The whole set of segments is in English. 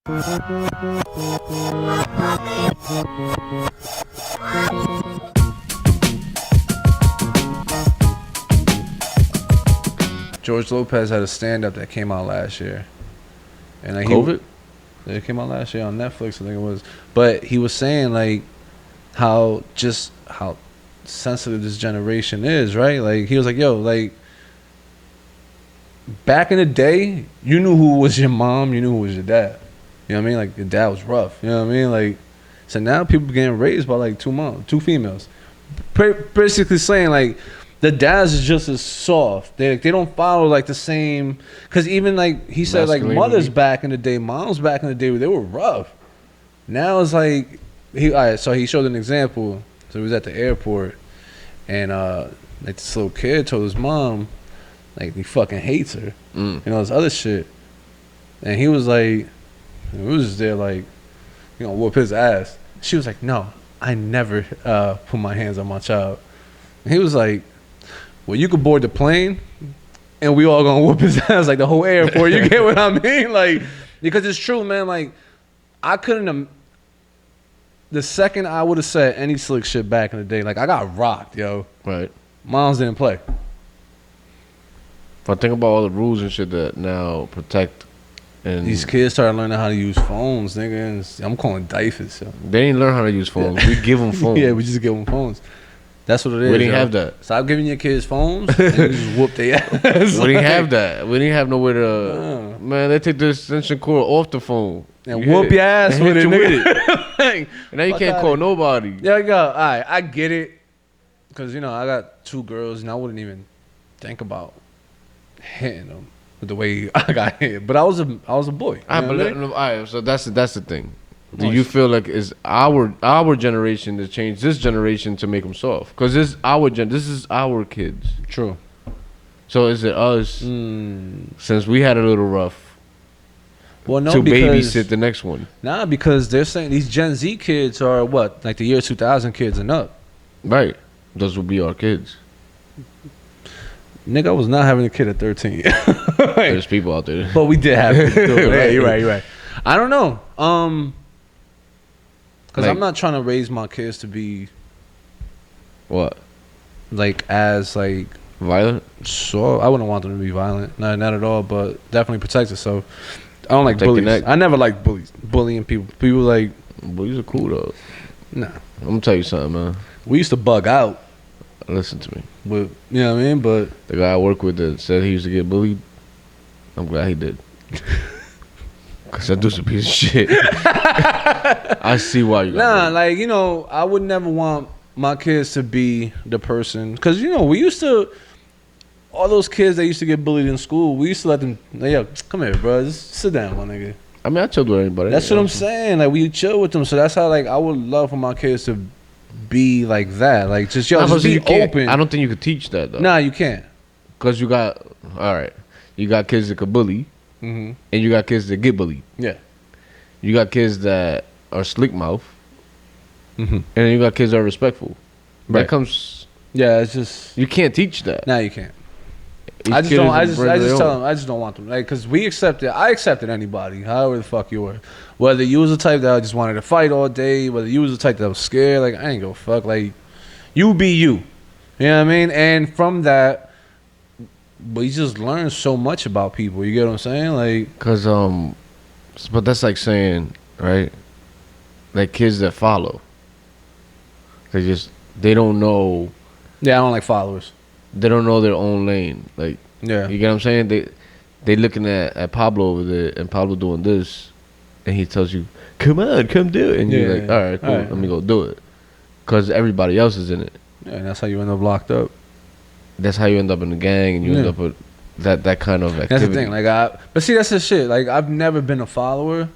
George Lopez had a stand-up that came out last year, and like COVID. It came out last year on Netflix, I think it was. But he was saying like how sensitive this generation is, right? Like he was like, yo, like back in the day, you knew who was your mom, you knew who was your dad. You know what I mean? Like your dad was rough. You know what I mean? Like so now people getting raised by like two females, basically saying like the dads is just as soft. They don't follow like the same. Cause even like he said, like mothers back in the day, moms back in the day, they were rough. Now it's like so he showed an example. So he was at the airport, and like this little kid told his mom, like he fucking hates her, you know, this other shit, and he was like, we was just there like, you know, whoop his ass. She was like, no, I never put my hands on my child. And he was like, well, you could board the plane, and we all gonna whoop his ass like the whole airport. You get what I mean? Like, because it's true, man. Like, I couldn't have. The second I would have said any slick shit back in the day, like I got rocked, yo. Right. Moms didn't play. If I think about all the rules and shit that now protect, and these kids started learning how to use phones, nigga. And I'm calling diapers. So. They didn't learn how to use phones. Yeah. We give them phones. Yeah, we just give them phones. That's what it is. We didn't have that. Stop giving your kids phones and you just whoop their ass. We didn't have that. We didn't have nowhere to. Man, they take the extension cord off the phone and whoop your ass with it, nigga. And now you can't call nobody. Yeah, go. All right, I get it. Because, you know, I got 2 girls and I wouldn't even think about hitting them with the way I got hit. But I was a boy. All right, so that's the thing. Do you feel like it's our generation to change this generation to make them soft? Because this is our kids. True. So is it us, since we had a little rough, to babysit the next one? Nah, because they're saying these Gen Z kids are what? Like the year 2000 kids and up. Right. Those will be our kids. Nigga, I was not having a kid at 13. There's people out there. But we did have kids. Right, you're right. I don't know. Because I'm not trying to raise my kids to be... What? Like, as, like... Violent? So, I wouldn't want them to be violent. Not at all, but definitely protect us. So, I don't like bullies. I never liked bullies. Bullying people. People like... Bullies are cool, though. Nah. I'm going to tell you something, man. We used to bug out. Listen to me. But, you know what I mean? But... The guy I work with that said he used to get bullied, I'm glad he did. Because that dude's a piece of shit. I see why you got bullied. Like, you know, I would never want my kids to be the person. Because, you know, we used to... All those kids that used to get bullied in school, we used to let them... Like, yo, come here, bro. Just sit down, my nigga. I mean, I chilled with anybody. That's what I'm saying. Like, we chill with them. So that's how, like, I would love for my kids to be like that. Like, just, yo, just be open. I don't think you could teach that, though. Nah, you can't. Because you got... All right. You got kids that could bully. Mm-hmm. And you got kids that get bullied. Yeah. You got kids that are slick mouth. Mm-hmm. And you got kids that are respectful. Right. That comes... Yeah, it's just... You can't teach that. Nah, you can't. I just tell them, I just don't want them. Like, because I accepted anybody, however the fuck you were. Whether you was the type that just wanted to fight all day, whether you was the type that was scared, like, I ain't go fuck. Like, you be you. You know what I mean? And from that, we just learn so much about people. You get what I'm saying? Like, because, but that's like saying, right? Like kids that follow. They don't know. Yeah, I don't like followers. They don't know their own lane. Like, yeah, you get what I'm saying? They looking at Pablo over there, and Pablo doing this, and he tells you, "Come on, come do it," and you're like, "All right, cool, let me go do it," because everybody else is in it. Yeah, and that's how you end up locked up. That's how you end up in the gang, and you end up with that kind of activity. That's the thing. Like, but see, that's the shit. Like, I've never been a follower,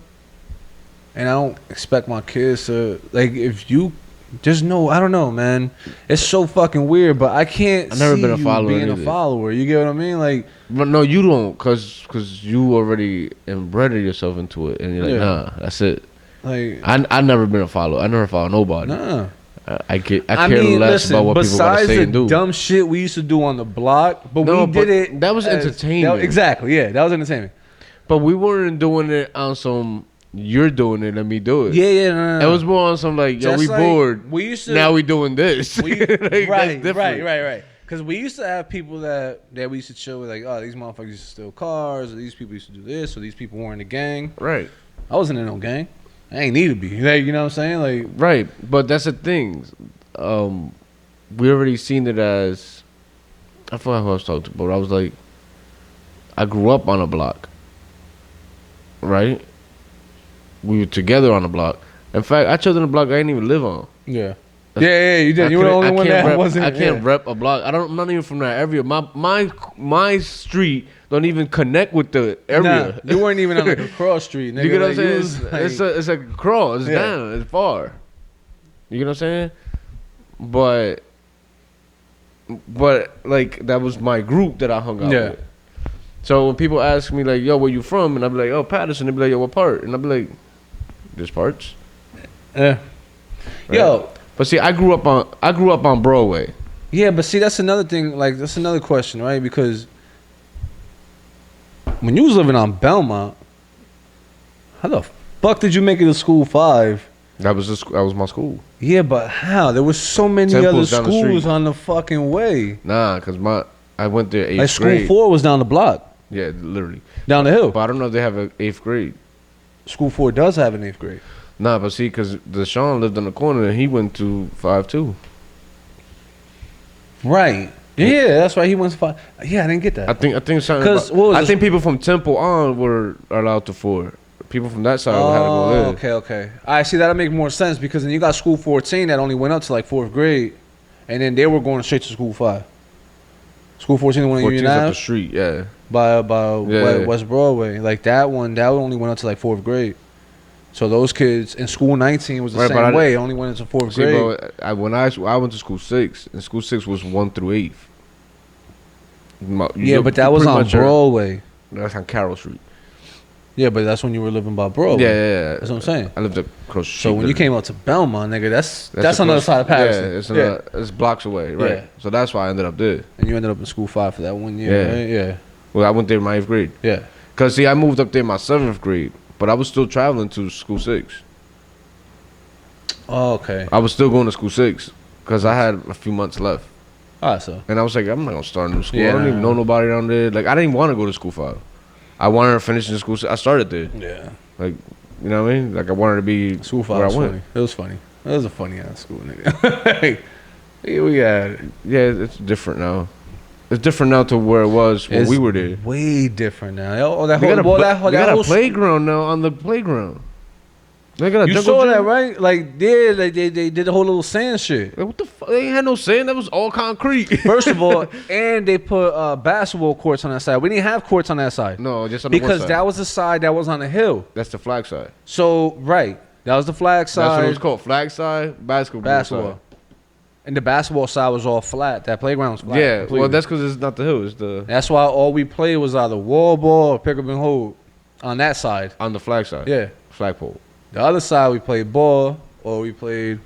and I don't expect my kids to. Like, if you. Just no, I don't know, man. It's so fucking weird, but I can't. I've never been a follower. Being a follower, you get what I mean? Like, but no, you don't, cause you already embedded yourself into it, and you're like, nah, that's it. Like, I never been a follower. I never follow nobody. Nah, I care less about what people gotta say and do. Besides the dumb shit we used to do on the block, but we did it. That was entertainment. Exactly, yeah, that was entertainment. But we weren't doing it on some. you're doing it, let me do it. Yeah. No. It was more on some like, yo, we bored. We used to, now we doing this. Like, right. Because we used to have people that we used to chill with, like, oh, these motherfuckers used to steal cars, or these people used to do this, or these people weren't in a gang. Right. I wasn't in no gang. I ain't need to be. Like, you know what I'm saying? Like, right. But that's the thing. We already seen it as, I forgot who I was talking to, but I was like, I grew up on a block. Right? We were together on the block. In fact, I chose on the block I didn't even live on. Yeah. Yeah, you did. You were the only one that wasn't. I can't rep a block. I'm not even from that area. My street don't even connect with the area. Nah, you weren't even on like a cross street, nigga. You get what I'm saying? It's a cross. It's down. It's far. You get what I'm saying? But like that was my group that I hung out with. So when people ask me like, yo, where you from? And I'll be like, oh, Patterson. They'll be like, yo, what part? And I'll be like, there's parts. Yeah. Right? Yo. But see, I grew up on Broadway. Yeah, but see, that's another thing. Like, that's another question, right? Because when you was living on Belmont, how the fuck did you make it to school 5? That was my school. Yeah, but how? There was so many other schools on the fucking way. Nah, cause I went there 8th grade. Like school 4 was down the block. Yeah, literally down the hill. But I don't know if they have an 8th grade. School 4 does have an 8th grade. Nah, but see, because Deshaun lived on the corner and he went to 5 too. Right. Yeah, that's right. He went to 5. Yeah, I didn't get that. I think something. I think people from Temple on were allowed to 4. People from that side had to go there. Okay. I see that'll make more sense because then you got school 14 that only went up to like 4th grade, and then they were going straight to school 5. School 14 went to Union Ave? Up the street, yeah. By West Broadway. Like that one only went up to like 4th grade. So those kids in school 19 was the same way. It only went into 4th grade. Bro, when I went to school 6, and school 6 was 1 through 8th. But that was on Broadway. That's on Carroll Street. Yeah, but that's when you were living by Broadway. Yeah. That's what I'm saying. I lived across the street. So when you came out to Belmont, nigga, that's on the other side of Patterson. Yeah, it's blocks away, right? Yeah. So that's why I ended up there. And you ended up in school 5 for that 1 year, right? Yeah. Well, I went there in my 8th grade. Yeah. Because, see, I moved up there in my 7th grade, but I was still traveling to school 6. Oh, okay. I was still going to school 6 because I had a few months left. So. And I was like, I'm not going to start a new school. I don't even know nobody down there. Like, I didn't want to go to school 5. I wanted to finish in school 6. I started there. Yeah. Like, you know what I mean? Like, I wanted to be school 5 where I went. Funny. It was funny. It was a funny ass school, nigga. It's different now. It's different now to where it was when we were there. Way different now. They got a playground now on the playground. They got a you saw that, right? Like, they did the whole little sand shit. Like, what the fuck? They ain't had no sand. That was all concrete. First of all, and they put basketball courts on that side. We didn't have courts on that side. No, just on the because side. that was the side that was on the hill. That's the flag side. So, right. That was the flag side. That's what it was called. Flag side, basketball side. And the basketball side was all flat. That playground was flat. Yeah, completely. Well, that's because it's not the hill. It's the. That's why all we played was either wall ball or pick up and hold on that side. On the flag side. Yeah. Flagpole. The other side, we played ball or we played.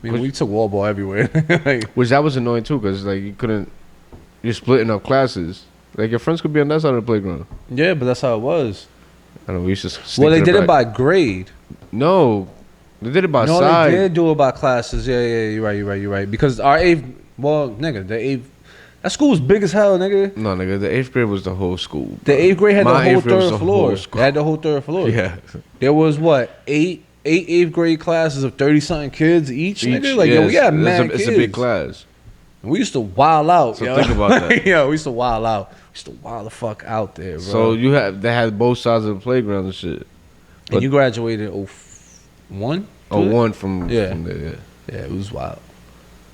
We took wall ball everywhere. Which that was annoying too, because like you couldn't. You're splitting up classes. Like your friends could be on that side of the playground. Yeah, but that's how it was. I know we used to. Sneak they did it by grade. No. They did it by side. No, they did do it by classes. Yeah, you're right. Because our 8th, the 8th, that school was big as hell, nigga. No, nigga, the 8th grade was the whole school. The 8th grade had the whole 3rd floor. They had the whole 3rd floor. Yeah. There was eight 8th grade classes of 30-something kids each, nigga? Like, we got mad kids. It's a big class. And we used to wild out, so think about that. We used to wild out. We used to wild the fuck out there, bro. So they had both sides of the playground and shit. And you graduated 01? 01 from there, yeah, it was wild.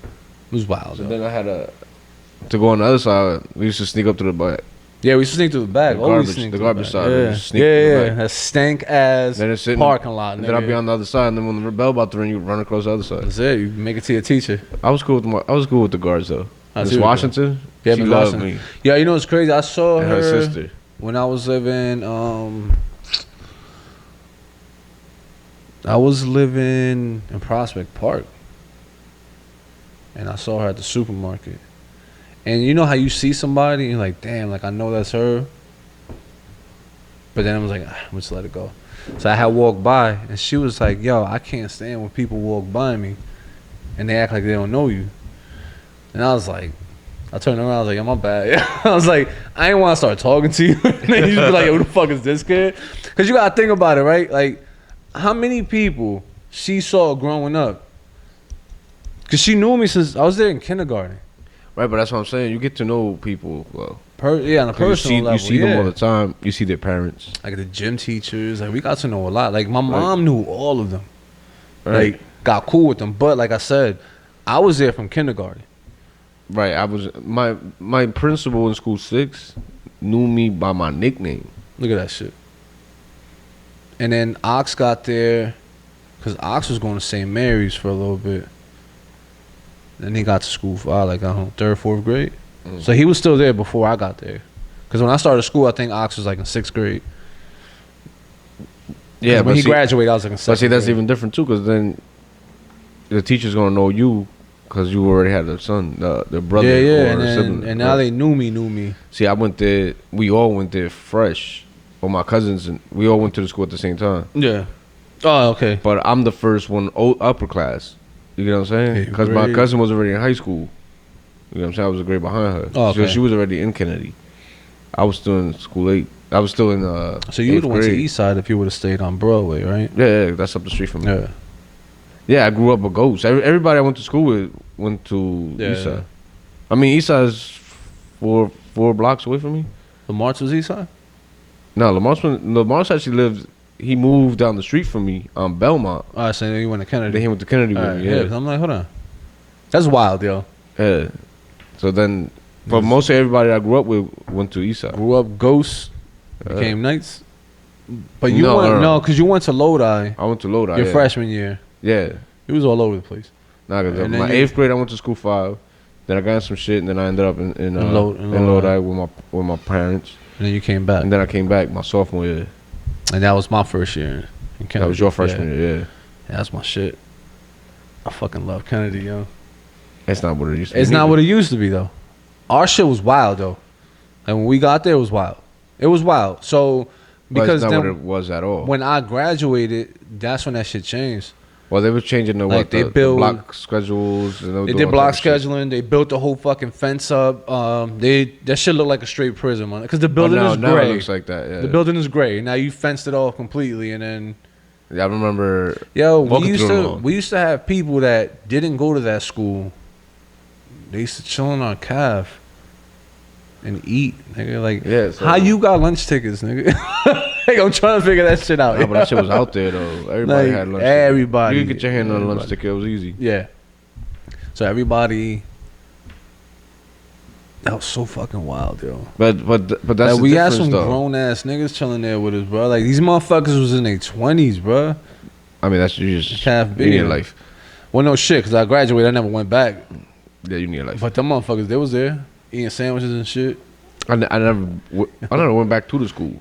It was wild. So then I had to go on the other side. We used to sneak up to the back. Yeah, we used to sneak to the back. The garbage side. Yeah. That stank ass parking lot. And then I'd be on the other side, and then when the bell about to ring, you run across the other side. That's it. You make it to your teacher. I was cool with the guards though. Miss Washington. Yeah, she loved me. Yeah, you know what's crazy? I saw her sister when I was living. I was living in Prospect Park, and I saw her at the supermarket. And you know how you see somebody and you're like, damn, like I know that's her. But then I was like, I'm just let it go. So I had walked by, and she was like, "Yo, I can't stand when people walk by me, and they act like they don't know you." And I was like, I turned around, I was like, "Yo, my bad." I was like, I didn't want to start talking to you. And then you just be like, "Yo, who the fuck is this kid?" Because you gotta think about it, right? Like, how many people she saw growing up? Because she knew me since I was there in kindergarten. Right, but that's what I'm saying. You get to know people well. On a personal level. You see them all the time. You see their parents. Like the gym teachers. Like, we got to know a lot. Like, my mom knew all of them. Right. Like, got cool with them. But like I said, I was there from kindergarten. Right. I was my principal in school 6 knew me by my nickname. Look at that shit. And then Ox got there because Ox was going to St. Mary's for a little bit. Then he got to school for like 3rd, 4th grade. So he was still there before I got there. Because when I started school, I think Ox was like in 6th grade. Yeah, when he graduated, I was like in 7th grade. But see, that's even different too, because then the teacher's gonna know you because you already had a son, the brother, or a sibling. And now they knew me. See, I went there. We all went there fresh. Or my cousins, and we all went to the school at the same time. Yeah. Oh, okay. But I'm the first one upper class. You know what I'm saying? Because my cousin was already in high school. You know what I'm saying? I was a grade behind her. Oh, okay. So she was already in Kennedy. I was still in school 8. I was still in So you would have went to East Side if you would have stayed on Broadway, right? Yeah, that's up the street from me. Yeah, I grew up a ghost. Everybody I went to school with went to East Side. I mean, East Side is 4 blocks away from me. Lamar's was East Side? No, Lamar's actually lived. He moved down the street from me on Belmont. Oh, so he went to Kennedy. Then he went to Kennedy with me. Yeah, I'm like, hold on, that's wild, yo. Yeah. So then, but most of everybody I grew up with went to East Side. Grew up Ghosts, became Knights. But you went because you went to Lodi. I went to Lodi. Your freshman year. Yeah. It was all over the place. Nah, cause my 8th grade I went to school 5. Then I got in some shit, and then I ended up in Lodi with my parents. And then you came back. And then I came back my sophomore year. And that was my first year in Kennedy. That was your freshman year, yeah. That's my shit. I fucking love Kennedy, yo. It's not what it used to be. It's not what it used to be, though. Our shit was wild, though. And when we got there, it was wild. It was wild. So, because it's not what it was at all. When I graduated, that's when that shit changed. Well, they were changing the block schedules. They did block scheduling. They built the whole fucking fence up. That shit looked like a straight prison, man. Because the building is gray. Now it looks like that. Yeah. The building is gray. Now you fenced it off completely, and then. Yeah, I remember. Yo, we used to have people that didn't go to that school. They used to chill on our calf and eat, nigga. Like, how you got lunch tickets, nigga? Like, I'm trying to figure that shit out. No, but that shit was out there though. Everybody had lunch. Everybody, you could get your hand on a lunch ticket. It was easy. Yeah. So everybody. That was so fucking wild, yo. But that's like, we had some grown ass niggas chilling there with us, bro. Like, these motherfuckers was in their 20s, bro. I mean, that's you just half you need a life. Well, no shit, because I graduated, I never went back. Yeah, you need a life. But them motherfuckers, they was there eating sandwiches and shit. I never went back to the school.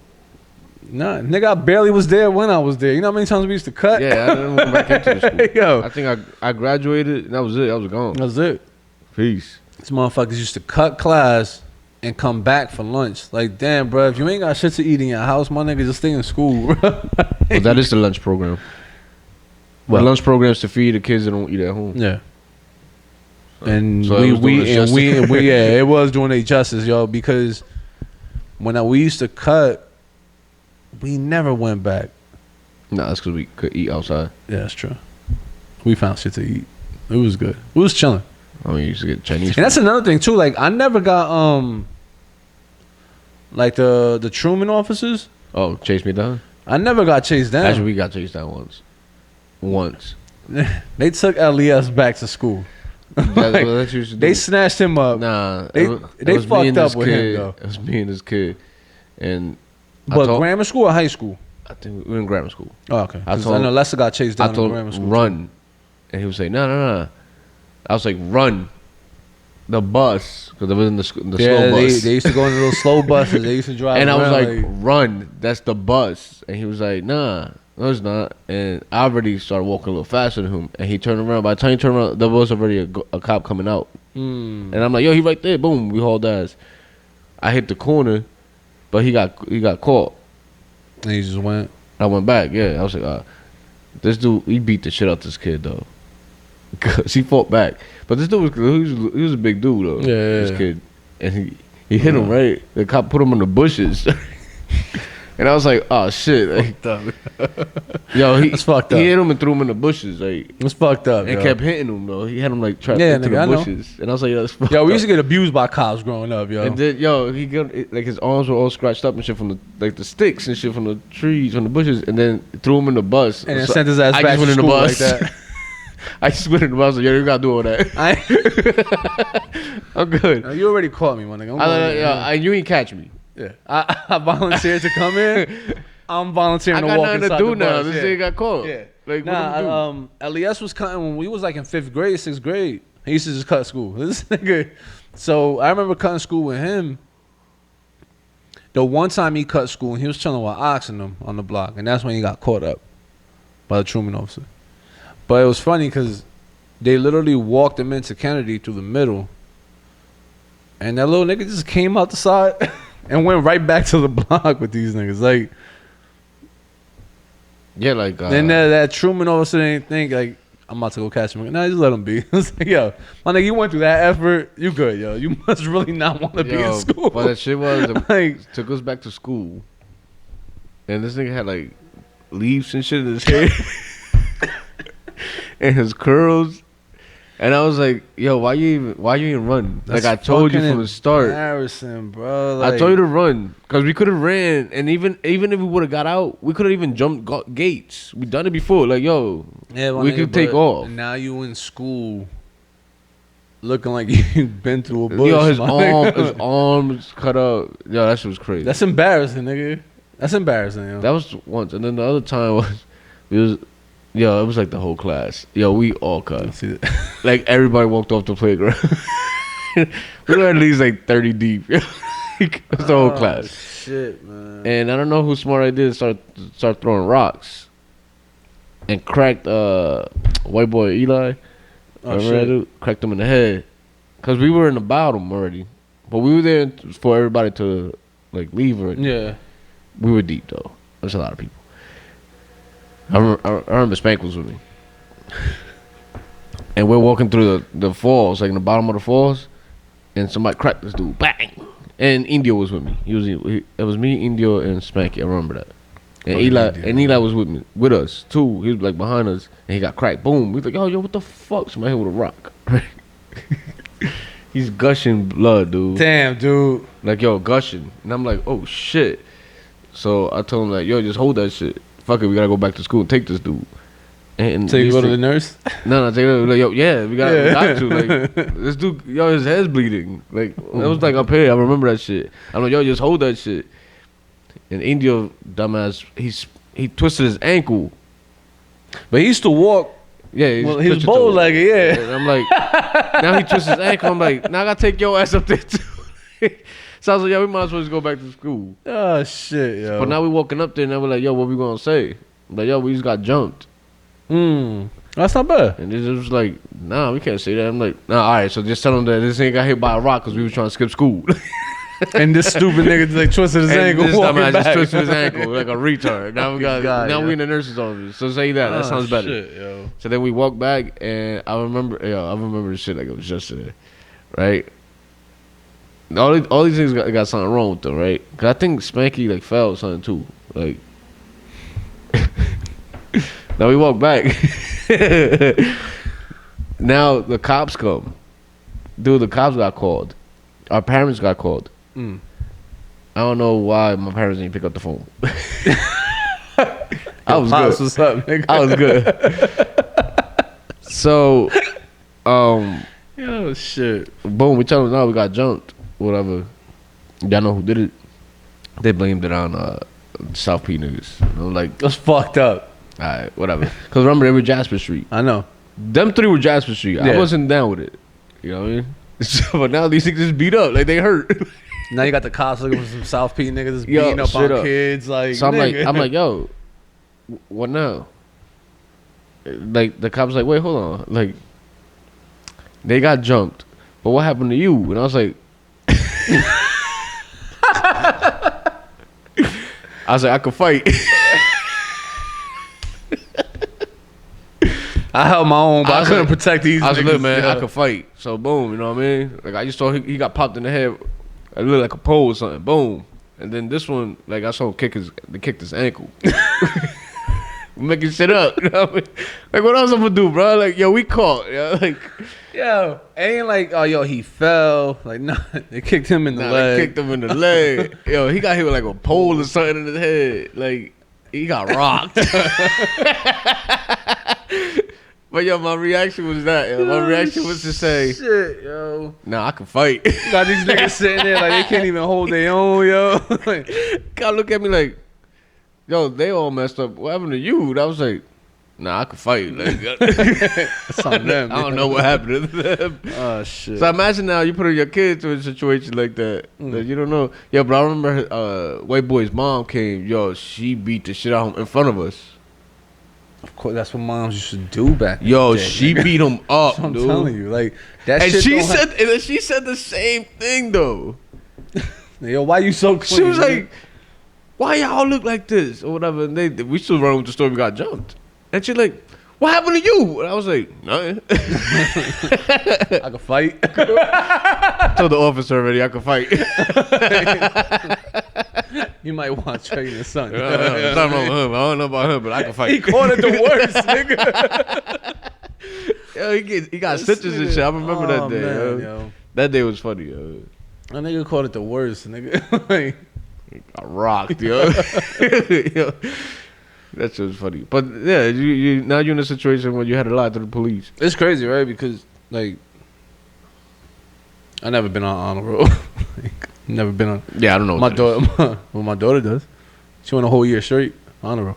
Nah, nigga, I barely was there when I was there. You know how many times we used to cut? Yeah, I never went back into the school. Yo. I think I graduated, and that was it. I was gone. That was it. Peace. These motherfuckers used to cut class and come back for lunch. Like, damn, bro, if you ain't got shit to eat in your house, my nigga, just stay in school, bro. Well, that is the lunch program. Well, the lunch program is to feed the kids that don't eat at home. Yeah. And so it was doing a justice, yo, because when we used to cut, we never went back. Nah, that's because we could eat outside. Yeah, that's true. We found shit to eat. It was good. We was chilling. I mean, you used to get Chinese food. And that's another thing too. Like, I never got like the Truman officers. Oh, chase me down. I never got chased down. Actually, we got chased down once. They took LES back to school. Like, they snatched him up. Nah, they fucked up with him though. It was me and this kid, and grammar school or high school? I think we were in grammar school. Oh, okay. I know Lester got chased down in grammar school. Run, and he would say, no. I was like, run, the bus, because it was in the slow bus. They used to go in those slow buses. They used to drive. And I was like, run, that's the bus. And he was like, nah. No, it's not. And I already started walking a little faster than him. And he turned around. By the time he turned around, there was already a cop coming out. And I'm like, yo, he right there. Boom, we hauled ass. I hit the corner, but he got caught. And he just went. I went back. Yeah, I was like, this dude, he beat the shit out this kid though, cause he fought back. But this dude he was a big dude though. Yeah. This kid, and he hit him right. The cop put him in the bushes. And I was like, oh shit. Like, yo, that's fucked up. He hit him and threw him in the bushes. Like, it's fucked up. And kept hitting him though. He had him like trapped into the bushes. And I was like, yo, that's fucked up. We used to get abused by cops growing up, yo. And then, he got like his arms were all scratched up and shit from the sticks and shit from the trees, from the bushes, and then threw him in the bus. And then sent his ass back to school like that. I just went in the bus like, yo, you gotta do all that. I'm good. No, you already caught me, my nigga. You ain't catch me. Yeah, I volunteered to come in. I'm volunteering to walk inside the bus. I got nothing to do now. This nigga got caught. Yeah. Like, LES was cutting when we was like in 5th grade, 6th grade. He used to just cut school. This nigga. So I remember cutting school with him. The one time he cut school, and he was chilling with Ox and them on the block, and that's when he got caught up by the Truman officer. But it was funny because they literally walked him into Kennedy through the middle, and that little nigga just came out the side. And went right back to the block with these niggas. Like, yeah, like. Then that Truman officer didn't think, like, I'm about to go catch him. Nah, just let him be. It's like, yo, my nigga, you went through that effort. You good, yo. You must really not want to be in school. But that shit was, like, took us back to school. And this nigga had, like, leaves and shit in his hair. And his curls. And I was like, yo, why you even run? That's like I told you from the start. Embarrassing, bro. Like, I told you to run because we could have ran, and even if we would have got out, we could have even jumped gates. We done it before. Like, yo, we could take off. Now you in school, looking like you've been through a bush. Yo, his arms cut up. Yo, that shit was crazy. That's embarrassing, nigga. That's embarrassing. Yo. That was once, and then the other time Yo, it was like the whole class. Yo, we all cut. Like, everybody walked off the playground. We were at least like 30 deep. It was the whole class. Shit, man. And I don't know whose smart idea start throwing rocks. And cracked white boy Eli. Cracked him in the head. Because we were in the bottom already. But we were there for everybody to, like, leave already. Yeah. We were deep, though. There's a lot of people. I remember Spank was with me. And we're walking through the falls, like in the bottom of the falls, and somebody cracked this dude. Bang! And Indio was with me. It was me, Indio, and Spanky. I remember that. And Eli was with us too. He was like behind us, and he got cracked. Boom! We was like, yo, what the fuck? Somebody hit with a rock. He's gushing blood, dude. Damn, dude. Like, yo, gushing. And I'm like, oh shit. So I told him, like, yo, just hold that shit. Fuck it, we gotta go back to school and take this dude. And so you go to the nurse? No, take it. Like, yo, yeah, we got to. Like, this dude, yo, his head's bleeding. Like, it was like up here. I remember that shit. I'm like, yo, just hold that shit. And Indio, dumbass, he twisted his ankle. But he used to walk. Yeah, he was bow-legged, yeah. And I'm like, now he twists his ankle. I'm like, now I gotta take your ass up there too. So I was like, yo, we might as well just go back to school. Oh, shit, yo. But now we walking up there, and we're like, yo, what we gonna say? I'm like, yo, we just got jumped. That's not bad. And it was like, nah, we can't say that. I'm like, nah, all right, so just tell them that this nigga got hit by a rock because we was trying to skip school. And this stupid nigga like twisted his ankle. This dumbass just twisted his ankle like a retard. Now we in the nurse's office. So say that. That sounds better. Shit, yo. So then we walked back, and I remember the shit like it was yesterday, right? All these things got something wrong with them, right? Cause I think Spanky like fell or something too. Like, now we walk back. Now the cops come. Dude, the cops got called. Our parents got called. I don't know why my parents didn't pick up the phone. I was good. What's up, nigga? I was good. So, yo, shit. Boom, we tell them, no, we got jumped. Whatever. Y'all know who did it? They blamed it on South P niggas. I'm like, that's fucked up. Alright, whatever. Because remember, they were Jasper Street. I know. Them three were Jasper Street. Yeah. I wasn't down with it. You know what I mean? But now these niggas just beat up. Like, they hurt. Now you got the cops looking for some South P niggas just beating up on kids. Like, so I'm like, yo, what now? Like, the cops like, wait, hold on. Like, they got jumped. But what happened to you? And I was like, I could fight. I held my own, but I couldn't protect these. I was niggas, like, man, I could fight. So boom, you know what I mean? Like I just saw he got popped in the head. It looked like a pole or something. Boom. And then this one, like I saw him kicked his ankle. Making shit up. You know what I mean? Like what else I'm gonna do, bro? Like, yo, we caught. Yo, like, yo, it ain't like, oh, yo, he fell. Like, nah, they kicked him in the leg. They kicked him in the leg. Yo, he got hit with like a pole or something in his head. Like, he got rocked. But yo, my reaction was that. Yo. My reaction was to say, shit, yo. Nah, I can fight. Got these niggas sitting there like they can't even hold their own, yo. God look at me like, yo, they all messed up. What happened to you? And I was like, nah, I can fight. Like, it's on them. I don't know what happened to them. Oh, shit. So imagine now you put your kids in a situation like that. That you don't know. Yeah, but I remember white boy's mom came. Yo, she beat the shit out of him in front of us. Of course, that's what moms used to do back then. Yo, she beat him up, I'm dude. telling you, like that. And shit she said the same thing though. Yo, why you so clean? She was like, why y'all look like this or whatever? And we still running with the story. We got jumped, and she like, what happened to you? And I was like, nothing. I could fight. I told the officer already I could fight. You might want to train your son. Something wrong with him. I don't know about him, but I can fight. He caught it the worst, nigga. Yo, he got stitches and shit. I remember that day. Man, yo. That day was funny, yo. That nigga caught it the worst, nigga. Like, he got rocked, yo. Yo. That shit was funny. But yeah, you now you're in a situation where you had to lie to the police. it's crazy, right? Because like, I never been on honor roll. Like, never been on. Yeah, I don't know. My daughter, well, my daughter does. She went a whole year straight honor roll.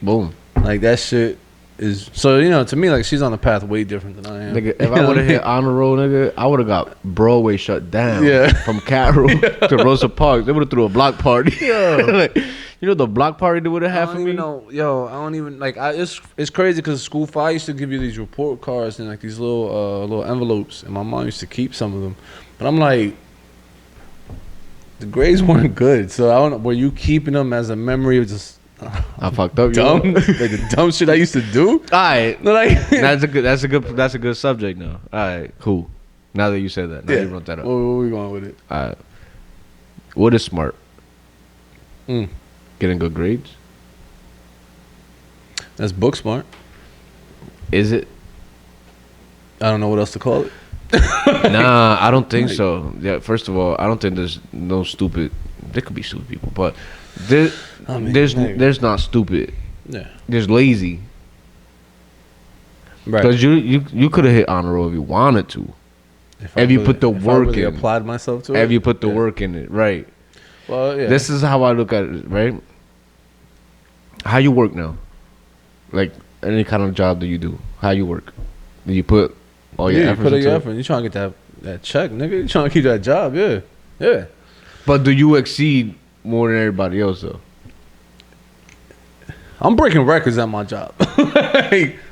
Boom. Like that shit is so, you know, to me, like she's on a path way different than I am. Nigga, if I would have hit honor roll, nigga, I would have got Broadway shut down. Yeah. From Carroll to Rosa Parks. They would have threw a block party. Yeah. Like, you know the block party they would have had for me? Yo, I don't even like. It's crazy because school fire used to give you these report cards and like these little envelopes, and my mom used to keep some of them. But I'm like, the grades weren't good, so I don't know. Were you keeping them as a memory of just? I fucked up. Dumb, like the dumb shit I used to do. All right, like that's a good subject now. All right, cool. Now that you said that, now you brought that up. Where we going with it? All right, what is smart? Mm. Getting good grades. That's book smart. Is it? I don't know what else to call it. Nah, I don't think so. Yeah, first of all, I don't think there's no stupid. There could be stupid people, but there's not stupid. Yeah, there's lazy. Right. Because you could have hit honor roll if you wanted to. If you put the work in. Applied myself to it. If you put the work in it, right. Well, yeah. This is how I look at it, right? How you work now? Like any kind of job that you do, how you work? Do you put all your effort into it? You trying to get that check, nigga. You trying to keep that job, yeah. But do you exceed more than everybody else though? I'm breaking records at my job.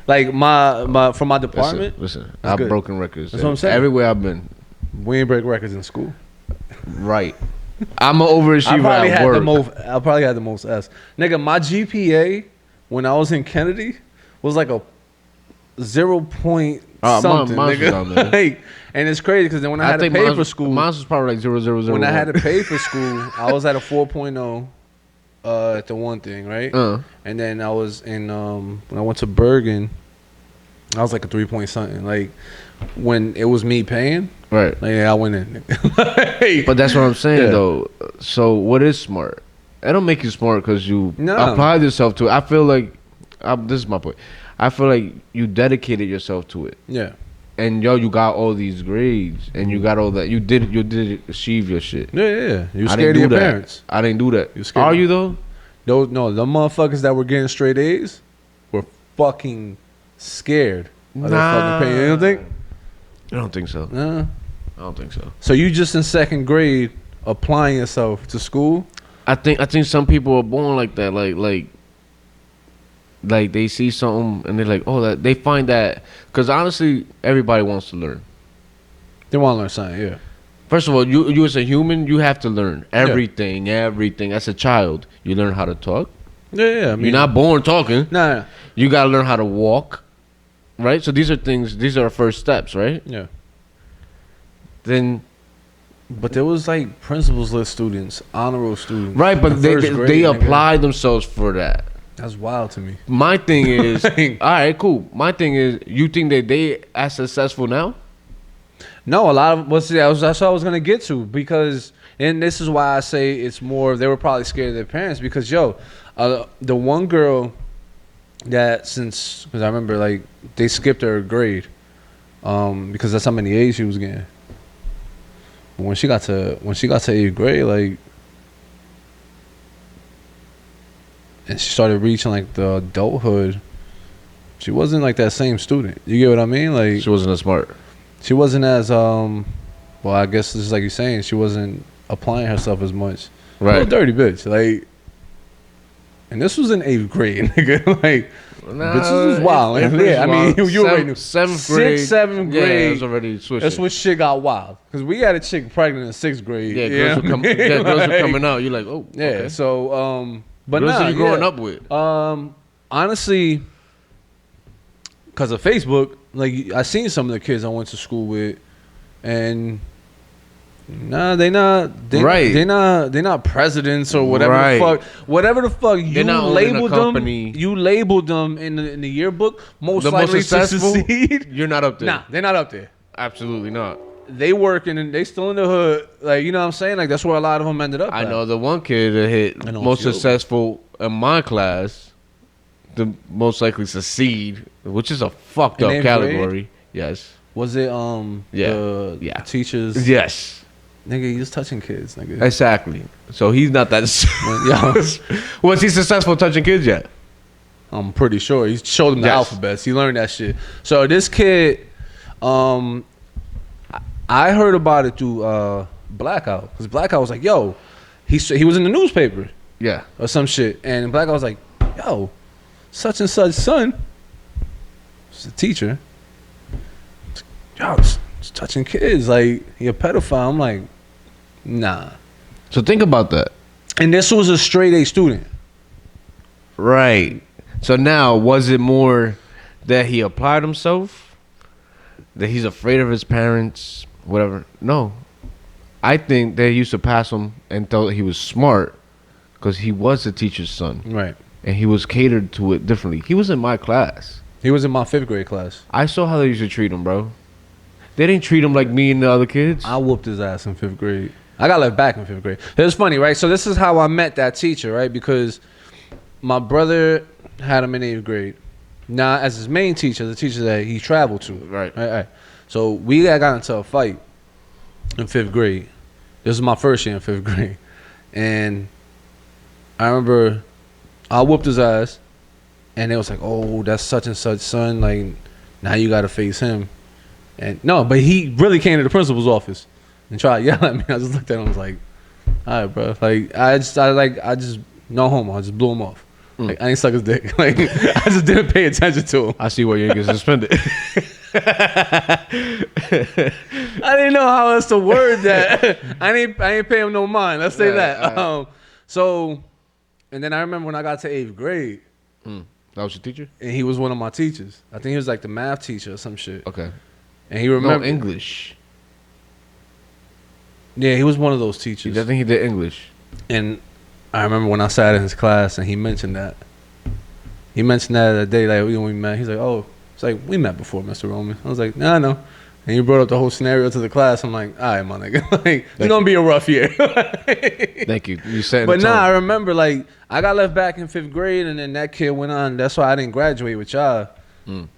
like my from my department. Listen, I've broken records. That's what I'm saying. Everywhere I've been. We ain't break records in school. Right. I'm an overachiever at work. I probably had the most S. Nigga, my GPA when I was in Kennedy was like a 0 point something, nigga. Like, and it's crazy because then when I had to pay for school, mine was probably like 0.000. When I had to pay for school, I was at a 4.0 at the one thing, right? And then I was in when I went to Bergen, I was like a 3 point something. Like when it was me paying, right? Like, yeah, I went in. But that's what I'm saying though. So what is smart? It don't make you smart because you apply yourself to it. I feel like this is my point. I feel like you dedicated yourself to it. Yeah. And you got all these grades, and you got all that. You did achieve your shit. Yeah. You scared of your parents. I didn't do that. You scared? Are you though? No, the motherfuckers that were getting straight A's were fucking scared. Of their fucking pain. You don't think? I don't think so. Nah. I don't think so. So you just in second grade applying yourself to school? I think some people are born like that. Like they see something and they're like, oh, that they find that, because honestly, everybody wants to learn. They want to learn something, yeah. First of all, you as a human, you have to learn everything. As a child, you learn how to talk. Yeah. I mean, you're not born talking. Nah. You gotta learn how to walk, right? So these are our first steps, right? Yeah. Then, but there was like principals list students, honor roll students, right? But they apply themselves for that. That's wild to me. My thing is, all right, cool. My thing is, you think that they are successful now? No, a lot of that's what I was gonna get to, because, and this is why I say it's more. They were probably scared of their parents because the one girl that because I remember like they skipped her grade, because that's how many A's she was getting. But when she got to 8th grade, like, and she started reaching like the adulthood, she wasn't like that same student. You get what I mean? Like, she wasn't as smart. She wasn't as well, I guess just like you're saying, she wasn't applying herself as much. Right. A dirty bitch. Like, and this was in 8th grade, nigga. Like, bitches was wild. Yeah, I mean, you already knew. 7th grade. 6th, 7th grade. Yeah, it was already switching. That's when shit got wild. Because we had a chick pregnant in 6th grade. Yeah, girls were coming out. You're like, oh, yeah. Okay. So, but girls are you growing up with? Honestly, because of Facebook, like, I seen some of the kids I went to school with, and they're not presidents or whatever the fuck. Whatever the fuck you labeled them in the yearbook, most likely to succeed. You're not up there. Nah, they're not up there. Absolutely not. They working and they still in the hood. Like, you know what I'm saying? Like, that's where a lot of them ended up. I know the one kid that hit most successful in my class, the most likely succeed, which is a fucked up category. Grade? Yes. Was it the teachers? Yes. Nigga, he was touching kids, nigga. Exactly. So he's not that. Was he successful touching kids yet? I'm pretty sure. He showed them the alphabets. He learned that shit. So this kid, I heard about it through Blackout, because Blackout was like, yo, he was in the newspaper. Yeah. Or some shit. And Blackout was like, yo, such and such son, it's a teacher, yo, it's touching kids, like, he a pedophile. I'm like, nah. So think about that. And this was a straight A student. Right. So now, was it more that he applied himself, that he's afraid of his parents, whatever? No. I think they used to pass him and thought he was smart because he was a teacher's son. Right. And he was catered to it differently. He was in my class. He was in my 5th grade class. I saw how they used to treat him, bro. They didn't treat him like me and the other kids. I whooped his ass in 5th grade. I got left back in 5th grade. It was funny, right? So this is how I met that teacher, right? Because my brother had him in 8th grade. Now, as his main teacher, the teacher that he traveled to. Right. So we got into a fight in 5th grade. This was my first year in 5th grade. And I remember I whooped his ass, and it was like, oh, that's such and such son. Like, now you got to face him. And no, but he really came to the principal's office and tried to yell at me. I just looked at him and was like, all right, bro. Like, I just no homo. I just blew him off. Like, I ain't suck his dick. Like, I just didn't pay attention to him. I see why you ain't get suspended. I didn't know how else to word that. I ain't pay him no mind. Let's say that. So, and then I remember when I got to 8th grade. That was your teacher? And he was one of my teachers. I think he was like the math teacher or some shit. Okay. And he remembered English. Yeah, he was one of those teachers. I think he did English. And I remember when I sat in his class and he mentioned that. He mentioned that day, like, we met. He's like, oh, it's like, we met before, Mr. Roman. I was like, nah, I know. And he brought up the whole scenario to the class. I'm like, all right, my nigga. Like, it's going to be a rough year. Thank you. You said But I remember, like, I got left back in 5th grade, and then that kid went on. That's why I didn't graduate with y'all.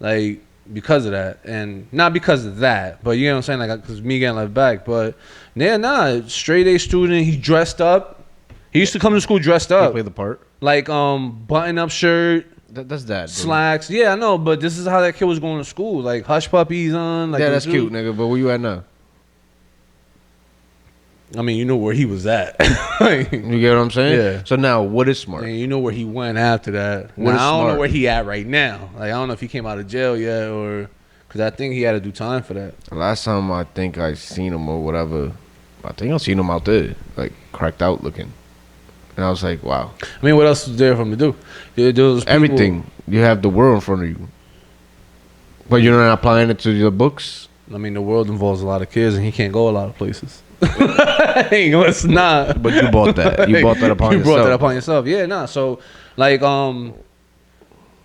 Like, because of that. And not because of that, but you know what I'm saying? Like, because me getting left back. But, yeah, straight A student. He dressed up. He used to come to school dressed up. He played the part. Like, button-up shirt. That's that. Slacks. Yeah, I know, but this is how that kid was going to school. Like, hush puppies on. Like, yeah, that's cute, nigga. But where you at now? I mean, you know where he was at. Like, you get what I'm saying? Yeah. So now, what is smart? And you know where he went after that. I don't know where he at right now. Like, I don't know if he came out of jail yet or... Because I think he had to do time for that. Last time I think I seen him or whatever, I think I seen him out there, like, cracked out looking. And I was like, wow. I mean, what else was there for him to do? Everything. You have the world in front of you. But you're not applying it to your books? I mean, the world involves a lot of kids, and he can't go a lot of places. It's not. But you bought that. You bought that upon yourself. You brought that upon yourself. Yeah, nah. So, like,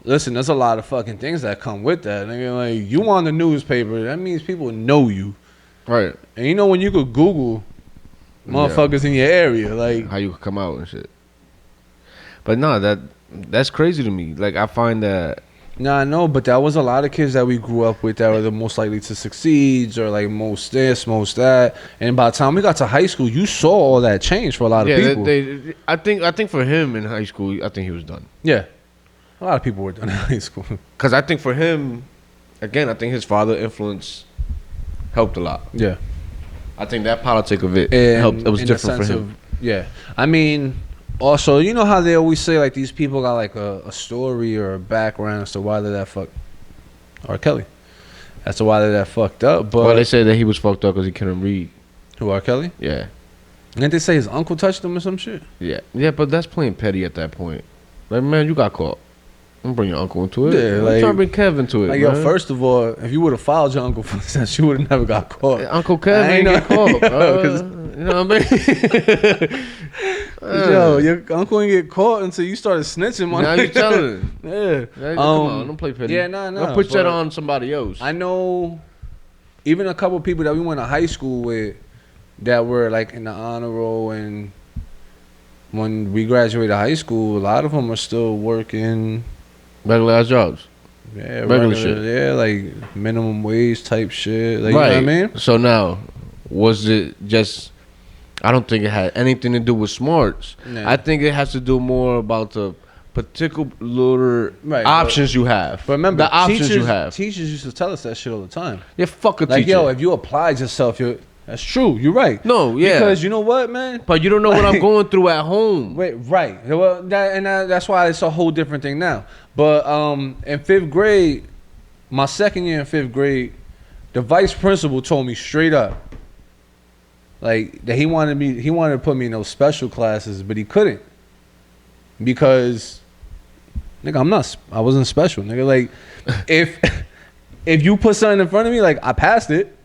listen, there's a lot of fucking things that come with that. Nigga, like, you on the newspaper, that means people know you. Right. And you know when you could Google motherfuckers in your area, like how you could come out and shit. But no, that's crazy to me. Like, I find that. Nah, I know, but that was a lot of kids that we grew up with that were the most likely to succeed, or like most this, most that. And by the time we got to high school, you saw all that change for a lot of people. I think for him in high school, I think he was done. Yeah, a lot of people were done in high school. Because I think for him, again, I think his father influence helped a lot. Yeah, I think that politic of it helped. It was different for him. I mean. Also, you know how they always say, like, these people got, like, a story or a background as to why they're that fucked. R. Kelly. As to why they're that fucked up. But well, they say that he was fucked up because he couldn't read. Who, R. Kelly? Yeah. Didn't they say his uncle touched him or some shit? Yeah. Yeah, but that's plain petty at that point. Like, man, you got caught. I'm bring your uncle into it. Yeah, like, I'm trying to bring Kev into it. Like, man. yo, first of all, if you would have filed your uncle for that, you would have never got caught. Uncle Kev ain't get caught, bro. You know what I mean? Yo, your uncle ain't get caught until you started snitching. Now you telling. Yeah. Come on, don't play petty. Yeah, nah. Don't push that on somebody else. I know even a couple people that we went to high school with that were like in the honor roll, and when we graduated high school, a lot of them are still working regular ass jobs. Yeah, regular shit. Yeah, like minimum wage type shit. Like, right. You know what I mean? So now, was it just... I don't think it had anything to do with smarts. Nah. I think it has to do more about the particular options you have. But remember, the options you have. Teachers used to tell us that shit all the time. Yeah, fuck a teacher. Like, yo, if you applied yourself, that's true. You're right. No, yeah. Because you know what, man? But you don't know what I'm going through at home. Wait, right. Well, that's why it's a whole different thing now. But in 5th grade, my second year in 5th grade, the vice principal told me straight up, like, that he wanted to put me in those special classes, but he couldn't. Because, nigga, I wasn't special, nigga. Like, if you put something in front of me, like, I passed it.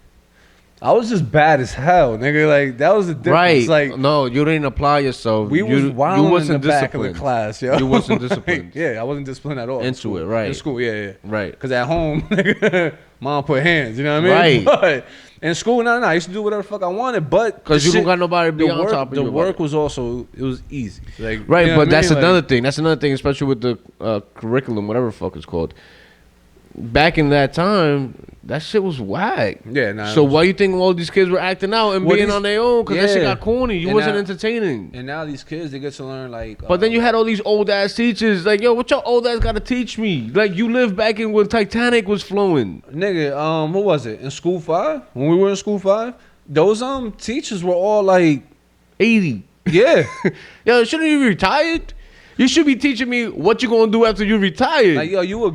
I was just bad as hell, nigga. Like, that was the difference. Right. Like, no, you didn't apply yourself. We was wilding in the back of the class, yo. You wasn't disciplined. Yeah, I wasn't disciplined at all. Into it, right. In school, yeah. Right. Because at home, nigga, mom put hands, you know what I Right. mean? But in school, no, I used to do whatever the fuck I wanted, but... Because you don't got nobody to be on top of you. The work was also, it was easy. Like, right, you know but that's like, another thing. That's another thing, especially with the curriculum, whatever the fuck it's called. Back in that time, that shit was whack. Yeah, nah. So why you think all these kids were acting out and being on their own? Because that shit got corny. You wasn't entertaining. And now these kids, they get to learn like... But then you had all these old ass teachers. Like, yo, what your old ass got to teach me? Like, you lived back in when Titanic was flowing. Nigga, what was it? In school 5? When we were in school 5? Those teachers were all like... 80. Yeah. Yo, shouldn't you be retired? You should be teaching me what you gonna do after you retire. Like, yo, you a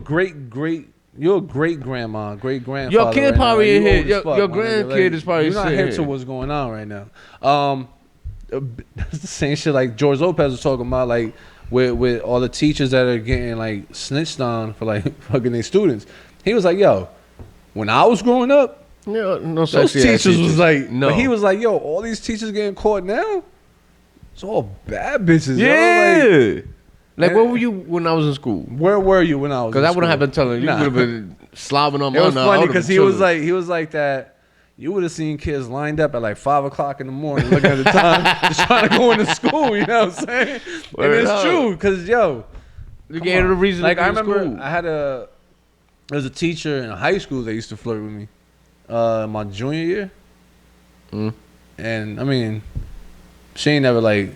you're a great grandma, great grandfather. Your kid right probably in here. Your grandkid is probably. You're not hip to what's going on right now. That's the same shit like George Lopez was talking about, like with all the teachers that are getting like snitched on for like fucking their students. He was like, yo, when I was growing up, no those teachers was like, no. But he was like, yo, all these teachers getting caught now, it's all bad bitches. Yeah. Yo. Like, where were you when I was in school? Where were you when I was in school? Because I wouldn't have been telling you. You would have been slobbing on my... It was funny because he was like that. You would have seen kids lined up at like 5 o'clock in the morning looking at the time, just trying to go into school, you know what I'm saying? And it's true because, yo... You gave it a reason like, to I remember school. there was a teacher in high school that used to flirt with me my junior year. And, I mean, she ain't never like...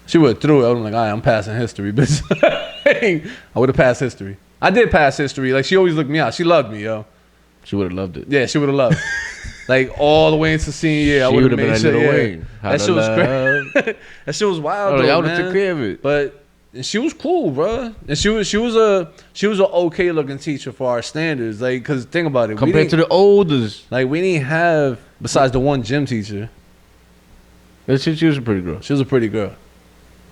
She would have threw it. I'm like, all right, I'm passing history, bitch. I would have passed history. I did pass history. Like, she always looked me out. She loved me, yo. She would have loved it. Yeah, she would have loved it. Like, all the way into senior year, I would have made sure. Yeah. That shit was crazy. That shit was wild, though, I would have took care of it. But she was cool, bro. And she was an okay looking teacher for our standards. Like, cause think about it. Compared to the oldest. Like, we didn't have, besides the one gym teacher. She was a pretty girl. She was a pretty girl.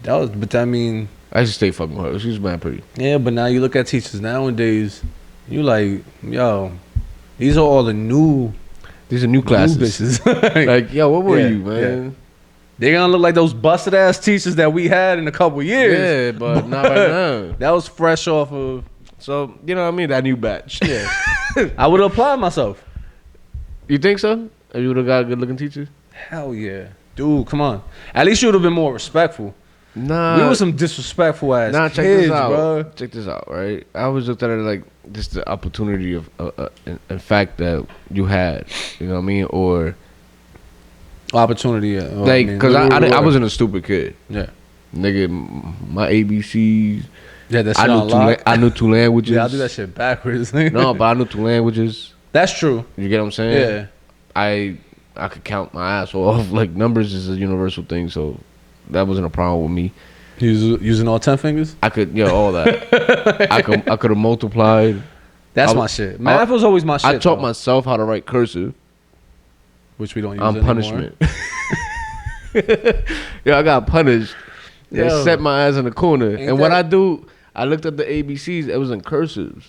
But I mean, I used to stay fucking with her. She was mad pretty. Yeah, but now you look at teachers nowadays, You like, yo, these are all the new. These are new classes. Like, yo, what were you, man? Yeah. They gonna look like those busted ass teachers that we had in a couple years. Yeah, but not right now. That was fresh off of. So you know what I mean? That new batch. Yeah. I would have applied myself. You think so? If you would have got a good looking teacher? Hell yeah, dude. Come on. At least you would have been more respectful. Nah, we were some disrespectful ass kids, check this out, bro. Check this out, right? I always looked at it like just the opportunity of, in fact, that you had. You know what I mean? Or opportunity, yeah. Like, because I wasn't a stupid kid. Yeah. Nigga, my ABCs. Yeah, that shit I knew 2 languages. Yeah, I do that shit backwards. No, but I knew 2 languages. That's true. You get what I'm saying? Yeah. I could count my ass off. Like, numbers is a universal thing, so that wasn't a problem with me. Using all 10 fingers? I could, all that. I could have multiplied. That's my shit. Math was always my shit. I taught myself how to write cursive, which we don't use on punishment. I got punished. They set my ass in the corner. And what I do, I looked at the ABCs. It was in cursives.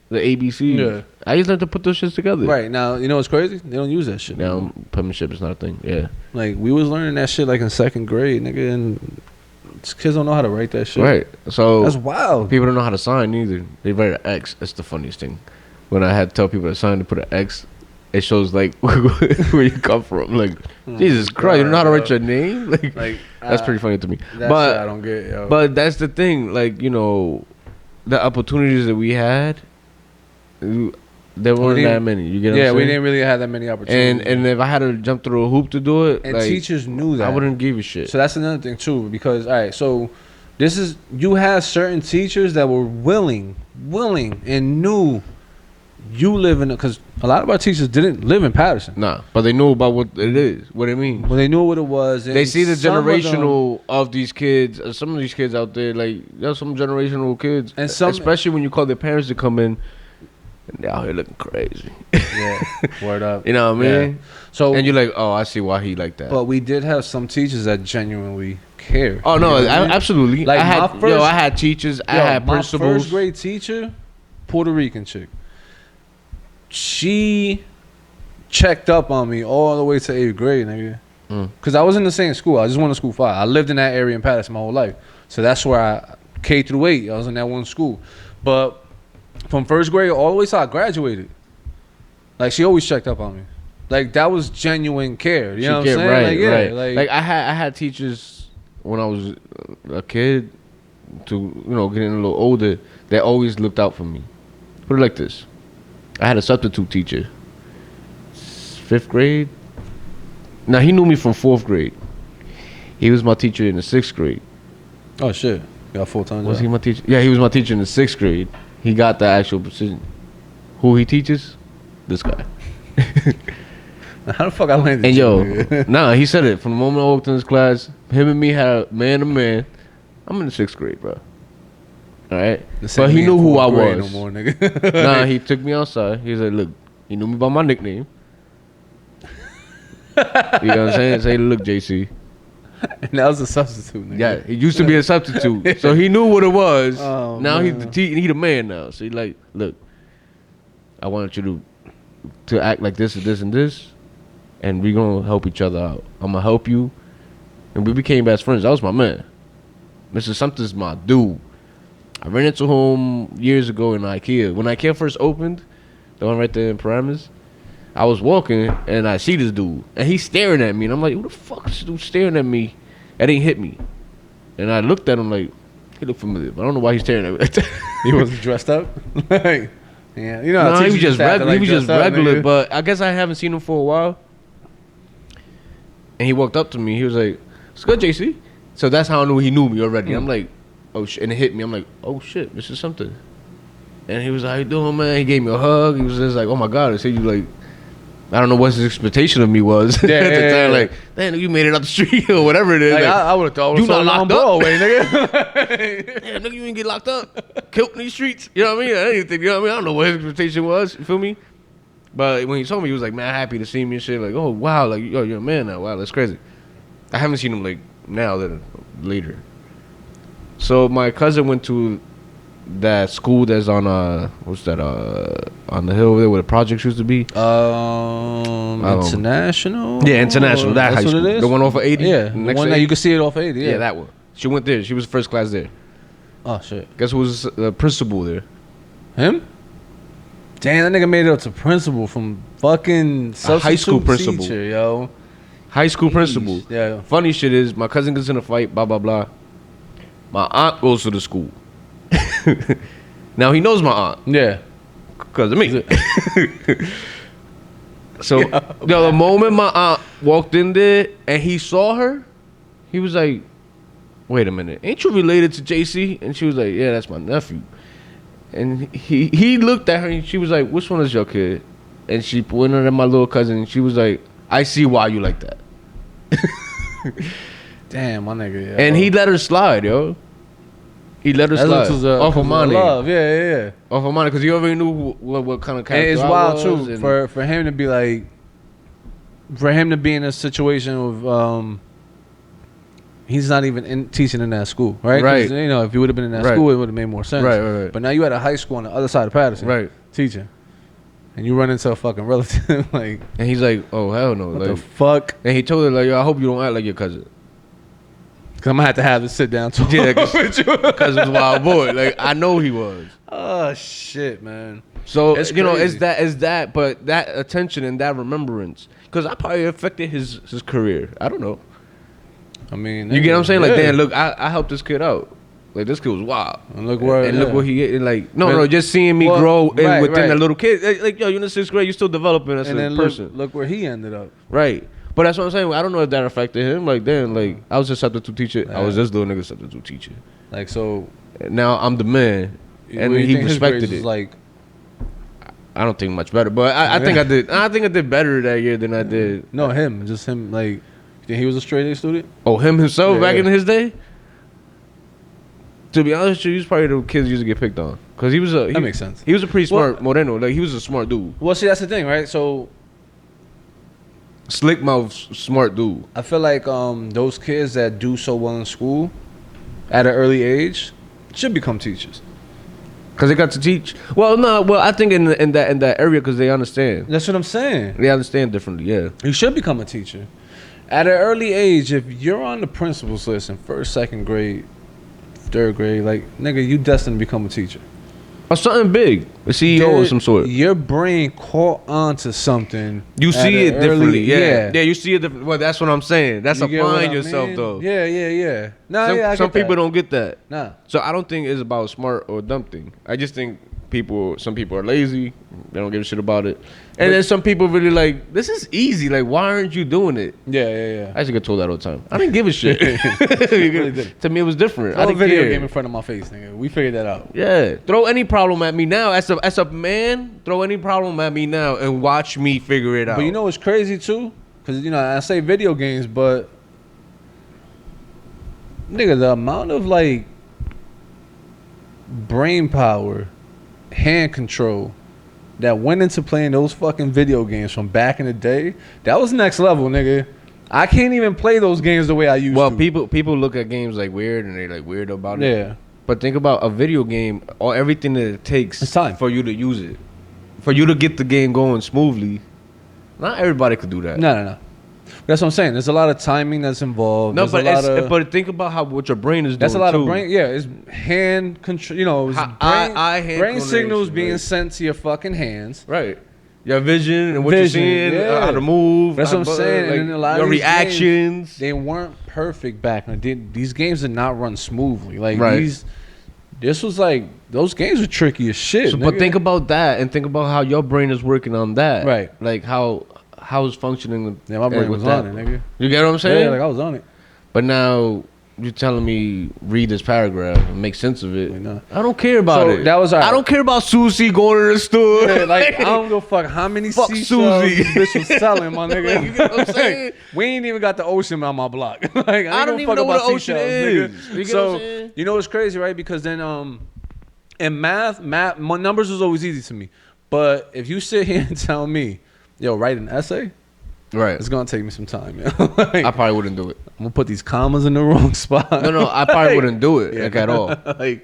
The ABCs. Yeah. I used to put those shits together. Right. Now, you know what's crazy? They don't use that shit. Now, penmanship is not a thing. Yeah. Like, we was learning that shit like in 2nd grade, nigga, and kids don't know how to write that shit. Right. So that's wild. People don't know how to sign either. They write an X. That's the funniest thing. When I had to tell people to sign to put an X, it shows like where you come from. Like, Jesus Christ, you don't know how to write your name? Like that's pretty funny to me. But I don't get, yo. But that's the thing. Like, the opportunities that we had, there weren't that many. You get what I'm saying? We didn't really have that many opportunities. And if I had to jump through a hoop to do it, and teachers knew that, I wouldn't give a shit. So that's another thing too, because all right, so you had certain teachers that were willing and knew you live in, because a lot of our teachers didn't live in Patterson. Nah, but they knew about what it is, what it means. Well, they knew what it was. They see the generational of these kids. Some of these kids out there, like, there's some generational kids, and especially when you call their parents to come in, and they're out here looking crazy. Yeah, word up. You know what I mean? Yeah. So, and you're like, oh, I see why he like that. But we did have some teachers that genuinely care. Oh no, absolutely. Like, I had teachers. I had principals. My first grade teacher, Puerto Rican chick. She checked up on me all the way to 8th grade, nigga. Because I was in the same school. I just went to school 5. I lived in that area in Patterson my whole life. So that's where K through 8, I was in that one school. But from 1st grade all the way till I graduated, like, she always checked up on me. Like, that was genuine care. You know what I'm saying? Right, right. Like I had teachers when I was a kid to, getting a little older, that always looked out for me. Put it like this. I had a substitute teacher. 5th grade. Now, he knew me from 4th grade. He was my teacher in the 6th grade. Oh, shit. You got full-time job. Was he my teacher? Yeah, he was my teacher in the 6th grade. He got the actual position. Who he teaches? This guy. How the fuck I landed? And he said it. From the moment I walked in his class, him and me had a man-to-man. I'm in the 6th grade, bro. All right, but he knew who I was. No more, nigga. He took me outside. He said, "Look, he knew me by my nickname." You know what I'm saying? Say, "Look, JC." And that was a substitute, nigga. Yeah, he used to be a substitute, so he knew what it was. Oh, now he's the man now. So he like, look, I want you to act like this and this and this, and we gonna help each other out. I'm gonna help you, and we became best friends. That was my man. Mr. Something's my dude. I ran into him years ago in IKEA. When IKEA first opened, the one right there in Paramus, I was walking and I see this dude. And he's staring at me. And I'm like, who the fuck is this dude staring at me? That ain't hit me. And I looked at him like, he looked familiar. But I don't know why he's staring at me. He wasn't dressed up? Yeah, no, he was just regular. But I guess I haven't seen him for a while. And he walked up to me. He was like, "It's good, JC." So that's how I knew he knew me already. I'm like, oh shit, and it hit me. I'm like, oh shit, this is something. And he was like, how you doing, man? He gave me a hug. He was just like, oh my God. I said, you like, I don't know what his expectation of me was at the time. Like, damn, you made it up the street or whatever it is. Like, I would have thought you not locked up, away, nigga. Damn, nigga, you ain't get locked up, killed in these streets. You know what I mean? Anything. You know what I mean? I don't know what his expectation was. You feel me? But when he told me, he was like, man, happy to see me and shit. Like, oh wow, like, yo, you're a man now. Wow, that's crazy. I haven't seen him like now, then later. So my cousin went to that school that's on what's that on the hill there where the projects used to be? International. Yeah, International. That's high what school. it is. The one off of 80. Yeah, the one that you can see it off 80. Yeah, that one. She went there. She was first class there. Oh shit. Guess who was the principal there? Him? Damn, that nigga made it up to principal from fucking high school principal. Teacher, yo. High school principal. Yeah. Funny shit is, my cousin gets in a fight, blah, blah, blah. My aunt goes to the school. Now, he knows my aunt. Yeah. Because of me. So, the moment my aunt walked in there and he saw her, he was like, wait a minute, ain't you related to JC? And she was like, yeah, that's my nephew. And he looked at her and she was like, which one is your kid? And she pointed at my little cousin and she was like, I see why you like that. Damn, my nigga. Yeah, and he let her slide, yo. He let her slide off of money. Yeah. Off of money, because he already knew what kind of character. And it's wild too for him to be like, for him to be in a situation of he's not even teaching in that school, right? Right. You know, if he would have been in that school, it would have made more sense. Right. But now you at a high school on the other side of Patterson, right, teaching, and you run into a fucking relative, like, and he's like, oh hell no, what like, the fuck? And he told her like, yo, I hope you don't act like your cousin. Cause I'm gonna have this sit down talk with you. Cause it's wild boy. Like I know he was. Oh shit, man. So it's you know, it's that, but that attention and that remembrance, cause I probably affected his career. I don't know. I mean, you get what I'm saying? Like, damn, look, I helped this kid out. Like this kid was wild. And look where, look what he like. No, just seeing me grow within a little kid. Like, yo, you're in the 6th grade, you're still developing as a person. Look where he ended up. Right. But that's what I'm saying. I don't know if that affected him. Like, damn, like, I was a substitute teacher. I was this little nigga substitute teacher. Like, so. Now I'm the man. And he respected it. Like, I don't think much better. But I think I did. I think I did better that year than I did. No, him. Just him. Like, you think he was a straight A student? Oh, him himself back in his day? To be honest with you, he was probably the kids used to get picked on. Because he was a. That makes sense. He was a pretty smart Moreno. Like, he was a smart dude. Well, see, that's the thing, right? So. Slick mouth, smart dude. I feel like those kids that do so well in school at an early age should become teachers. Cause they got to teach. Well, no. Well, I think in that area, cause they understand. That's what I'm saying. They understand differently. Yeah. You should become a teacher at an early age. If you're on the principal's list in 1st, 2nd grade, 3rd grade, like nigga, you destined to become a teacher. Or something big, a CEO of some sort. Your brain caught on to something. You see it differently. Yeah, you see it differently. Well, that's what I'm saying. That's applying yourself, though. Yeah. Nah, some people don't get that. Nah. So I don't think it's about a smart or dumb thing. I just think some people are lazy. They don't give a shit about it. And then some people really like, this is easy. Like, why aren't you doing it? Yeah. I used to get told that all the time. I didn't give a shit. To me, it was different. I didn't video game in front of my face, nigga. We figured that out. Yeah. Throw any problem at me now. As a man, throw any problem at me now and watch me figure it out. But you know what's crazy, too? Because, you know, I say video games, but... Nigga, the amount of, like... brain power... hand control that went into playing those fucking video games from back in the day, that was next level, nigga. I can't even play those games the way I used to. Well, people look at games like weird and they like weird about it. Yeah. But think about a video game, or everything that it takes it's time for you to use it. For you to get the game going smoothly. Not everybody could do that. No. That's what I'm saying. There's a lot of timing that's involved. No, but think about what your brain is doing. That's a lot of brain. Yeah, it's hand control. You know, brain signals being sent to your fucking hands. Right. Your vision and what you're seeing, how to move. That's what I'm saying. Like, and a lot your of reactions. Games, they weren't perfect back then. These games did not run smoothly. Like this was like those games were tricky as shit. So, but think about that and think about how your brain is working on that. Right. Like how it's functioning. Yeah, my brain was on it, nigga. You get what I'm saying? Yeah, like I was on it. But now you're telling me read this paragraph and make sense of it. No. I don't care about it. That was I don't care about Susie going to the store. Yeah, like I don't give a fuck how many seashells this bitch was selling, my nigga. You get what I'm saying? We ain't even got the ocean on my block. Like I don't even know what the ocean is. Nigga. You get what I'm saying? You know what's crazy, right? Because then in math, numbers was always easy to me. But if you sit here and tell me, yo, write an essay, Right. It's gonna take me some time, man. I probably wouldn't do it. I'm gonna put these commas in the wrong spot. No, I probably wouldn't do it at all.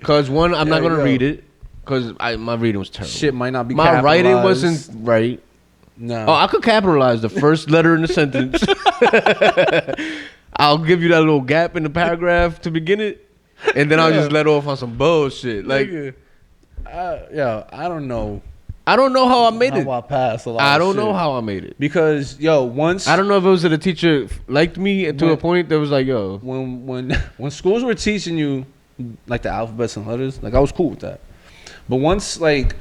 Cause one, I'm not gonna read it. Cause my reading was terrible. Shit might not be. My writing wasn't right. No. Oh, I could capitalize the first letter in the sentence. I'll give you that little gap in the paragraph to begin it, and then I'll just let off on some bullshit. Like, I don't know. I don't know how I made it. I passed a lot. I don't know how I made it because once I don't know if it was that the teacher liked me to a point that was like, yo, when schools were teaching you like the alphabets and letters, like I was cool with that. But once like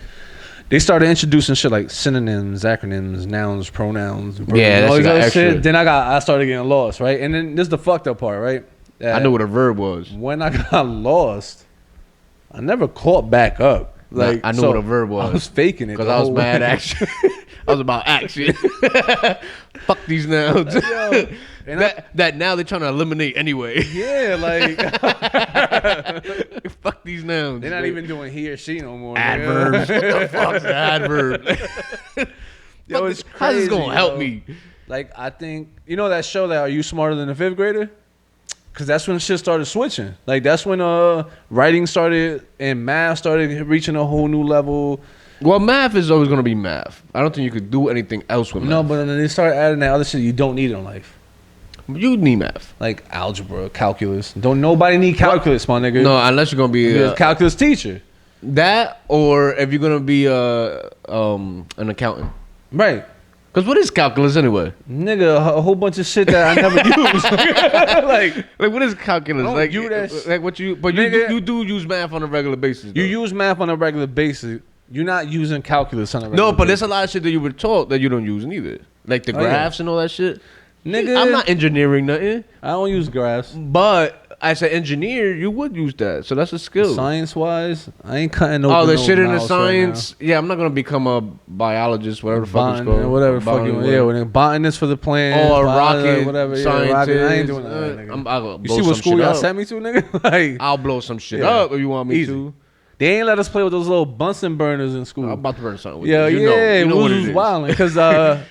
they started introducing shit like synonyms, acronyms, nouns, pronouns, yeah, all that shit, then I started getting lost, right? And then this is the fucked up part, right? I knew what a verb was. When I got lost, I never caught back up. Like I knew what a verb was. I was faking it because I was mad action. I was about action. Fuck these nouns. Yo, and that now they're trying to eliminate anyway. Yeah, like fuck these nouns. They're not even doing he or she no more. Adverbs. What the fuck's an adverb? Yo, it's crazy. How's this gonna help me? Like I think that show that Are You Smarter Than a Fifth Grader? Because that's when shit started switching. Like that's when writing started and math started reaching a whole new level. Well, math is always gonna be math. I don't think you could do anything else with math. No, but then they started adding that other shit you don't need in life. You need math, like algebra, calculus. Don't nobody need calculus, my nigga. No, unless you're gonna be a calculus teacher. That, or if you're gonna be an accountant, right? Because what is calculus anyway? Nigga, a whole bunch of shit that I never use. like what is calculus? Like you like what you? But nigga, you do use math on a regular basis. Though. You use math on a regular basis. You're not using calculus on a regular basis. No, but there's a lot of shit that you were taught that you don't use neither. Like the graphs and all that shit. Nigga, I'm not engineering nothing. I don't use graphs. But as an engineer, you would use that. So that's a skill. Science-wise, I ain't cutting no. Oh, the shit in the science. Right, yeah, I'm not gonna become a biologist, whatever the fuck it's called. Whatever fucking when botanist for the plant. Or rocket, whatever. Scientist. Yeah, rocket. I ain't doing that, nigga. You see what school y'all sent me to, nigga? Like, I'll blow some shit up if you want me to. They ain't let us play with those little Bunsen burners in school. I'm about to burn something with you. You know what it was wilding because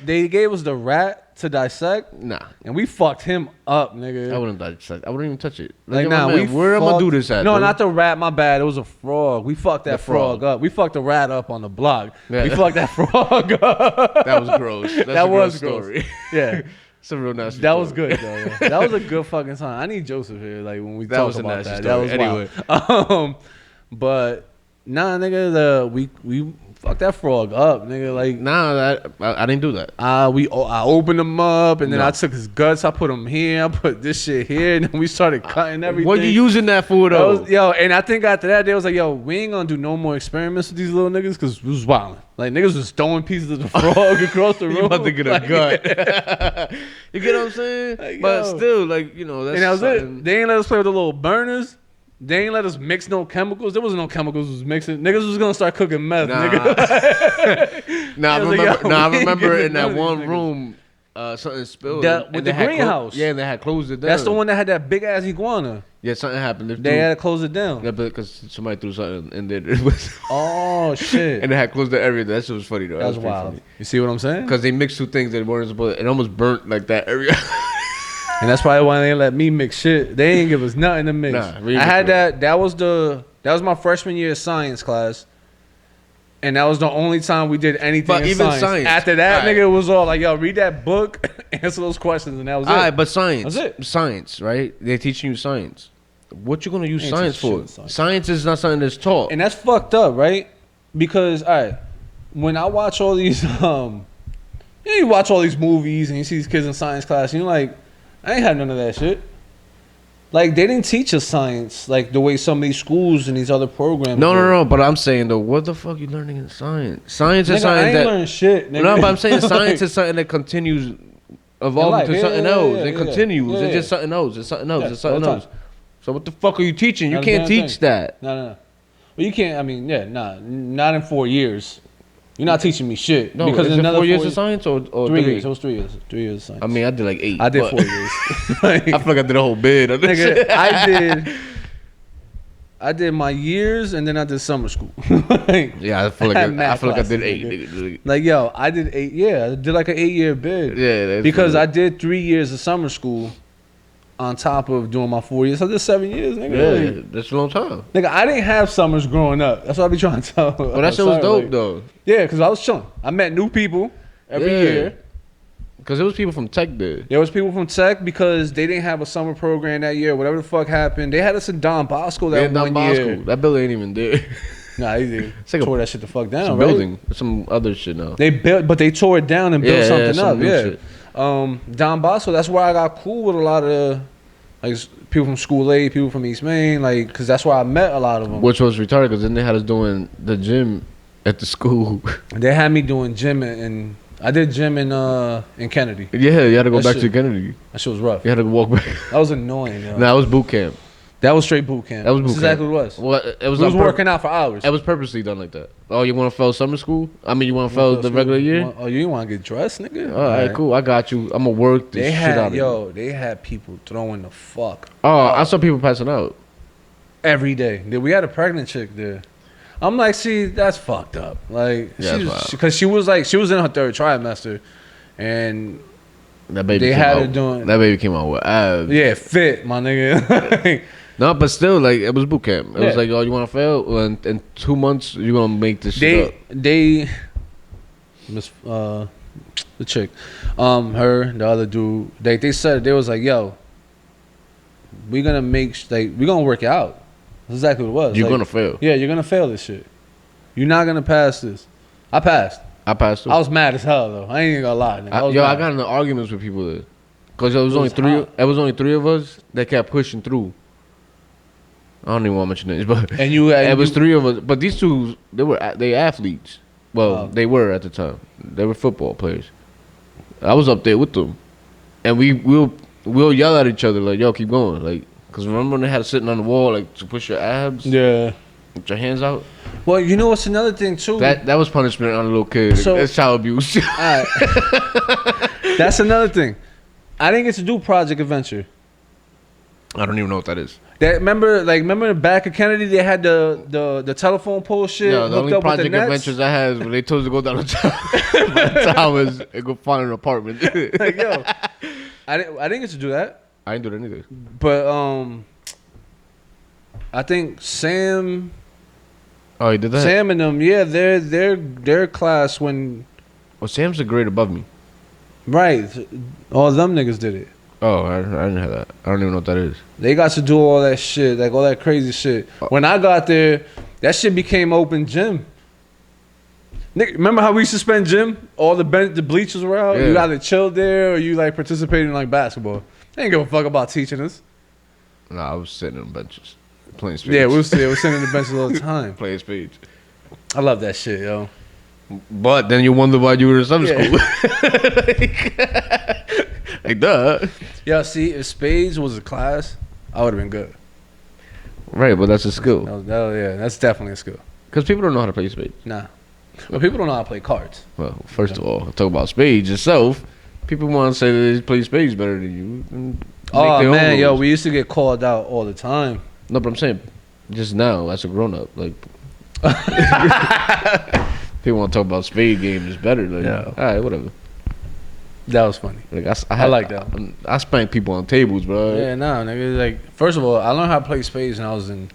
they gave us the rat to dissect. Nah, and we fucked him up, nigga. I wouldn't dissect. I wouldn't even touch it. Like, where am I gonna do this at? No, dude? not the rat. My bad. It was a frog. We fucked that frog up. We fucked the rat up on the block. Yeah. We fucked that frog up. That was gross. That was a gross story. Yeah. It's a real nasty That story. was good, though. Yeah. That was a good fucking time. I need Joseph here, like, when we that talk was about a nasty that. Story. That was anyway. But, nah, nigga, we fucked that frog up, nigga. Like, nah, I didn't do that. I opened him up, and then I took his guts. I put him here. I put this shit here, and then we started cutting everything. What you using that for, though? And I think after that, they was like, yo, we ain't gonna do no more experiments with these little niggas because we was wilding. Like, niggas was throwing pieces of the frog across the room. You about to get a gut. You get what I'm saying? Like, but still, like, you know, that's and that was it. They ain't let us play with the little burners. They ain't let us mix no chemicals. There wasn't no chemicals was mixing. Niggas was gonna start cooking meth, nigga. I remember in that one room, something spilled. With the greenhouse. Yeah, and they had closed it down. That's the one that had that big ass iguana. Yeah, something happened. They had to close it down. Yeah, because somebody threw something in there. Oh, shit. And they had closed the area. That shit was funny, though. That was wild. Funny. You see what I'm saying? Because they mixed two things that weren't supposed to. It almost burnt, like, that area. And that's probably why they didn't let me mix shit. They ain't give us nothing to mix. I had that. That was my freshman year science class, and that was the only time we did anything. But even science. After that, nigga, it was all like, yo, read that book, answer those questions, and that was it. All right, but science. That's it. Science, right? They're teaching you science. What you gonna use science for? Science is not something that's taught, and that's fucked up, right? Because when I watch all these, you watch all these movies and you see these kids in science class, and you're like, I ain't had none of that shit. Like, they didn't teach us science like the way some of these schools and these other programs. No. But I'm saying, though, what the fuck you learning in science? Science is something I ain't learning shit, nigga. No, but I'm saying science is something that continues evolving to something else. It continues. It's just something else. It's something else. It's something else. So what the fuck are you teaching? You can't teach that. No. Well, you can't. I mean, not in 4 years. You're not teaching me shit. No, because it's 4 years of science or 3 years. It was 3 years. 3 years of science. I mean, I did like 8. I did 4 years. I feel like I did a whole bid. Nigga, I did. 4 years. 4 years of science. 4 years of science. I mean, I did like 8. I feel like I did a whole bid. I feel like I did a whole bid. I did. 4 years. I did my years and then I did summer school. Yeah, I feel like I did 8. Nigga. Like yo, I did 8. Yeah, I did like an 8-year bid. Yeah, because I did 3 years of summer school on top of doing my 4 years. So I did 7 years, nigga. Yeah, like, that's a long time. Nigga, I didn't have summers growing up. That's what I be trying to tell. But that shit was dope though. Yeah, because I was chilling. I met new people every year. Because it was people from Tech there. There was people from Tech because they didn't have a summer program that year. Whatever the fuck happened. They had us in Don Bosco that one year. That building ain't even there. Nah, they tore that shit the fuck down. Some building. Some other shit now. They built, but they tore it down and built something up. Shit. Don Bosco, that's where I got cool with a lot of like people from School A, people from East Maine, like, because that's where I met a lot of them. Which was retarded because then they had us doing the gym at the school. They had me doing gym and I did gym in Kennedy. Yeah, you had to go back to Kennedy. That shit was rough. You had to walk back. That was annoying, yo. Nah, it was boot camp. That was straight boot camp. That was boot camp. Exactly what it was. Well, it was working out for hours. It was purposely done like that. Oh, you want to fail summer school? I mean, you want to fail the regular year? Oh, you want to get dressed, nigga? All right, cool. I got you. I'm going to work this shit out of you. They had people throwing the fuck. Oh, I saw people passing out. Every day. We had a pregnant chick there. I'm like, see, that's fucked up. Like, because she was in her 3rd trimester. And that baby came out with abs. Yeah, fit, my nigga. No, but still, like, it was boot camp. It was like, oh, you want to fail? Well, in 2 months, you're going to make this shit up. The chick, her, the other dude, they said, they was like, yo, we're going to work it out. That's exactly what it was. You're going to fail. Yeah, you're going to fail this shit. You're not going to pass this. I passed too. I was mad as hell, though. I ain't even going to lie. Nigga. I got into arguments with people there. Because it was only 3 of us that kept pushing through. I don't even want to mention names, but it was 3 of us. But these two, they athletes. Well, they were at the time. They were football players. I was up there with them, and we'll yell at each other like, "Yo, keep going!" Like, because remember when they had it sitting on the wall like to push your abs? Yeah, with your hands out. Well, you know what's another thing too? That was punishment on a little kid. So, that's child abuse. That's another thing. I didn't get to do Project Adventure. I don't even know what that is. Remember in the back of Kennedy, they had the telephone pole shit. Yeah, the only Project Adventures I had was when they told us to go down the towers and go find an apartment. Like, yo, I didn't get to do that. I didn't do that either. But I think Sam. Oh, he did that. Sam and them, yeah, their class when. Well, Sam's a grade above me. Right, all them niggas did it. Oh, I didn't have that. I don't even know what that is. They got to do all that shit, like all that crazy shit. When I got there, that shit became open gym. Nigga, remember how we used to spend gym? All the bleachers were out. Yeah. You either chilled there or you like participated in like basketball. They ain't give a fuck about teaching us. Nah, I was sitting on benches, playing spades. Yeah, we were sitting on the benches all the time, playing spades. I love that shit, yo. But then you wonder why you were in summer school. Like, duh. Yeah, see, if spades was a class, I would have been good. Right, but that's a skill. That's definitely a skill. Because people don't know how to play spades. Nah. But people don't know how to play cards. Well, first of all, talk about spades itself. People want to say that they play spades better than you. Oh, man, yo, we used to get called out all the time. No, but I'm saying, just now, as a grown-up, like... people want to talk about spade games is better. Like, yeah. All right, whatever. That was funny. Like I like that. I spanked people on tables, bro. Yeah, nah, nigga. Like, first of all, I learned how to play spades when I was in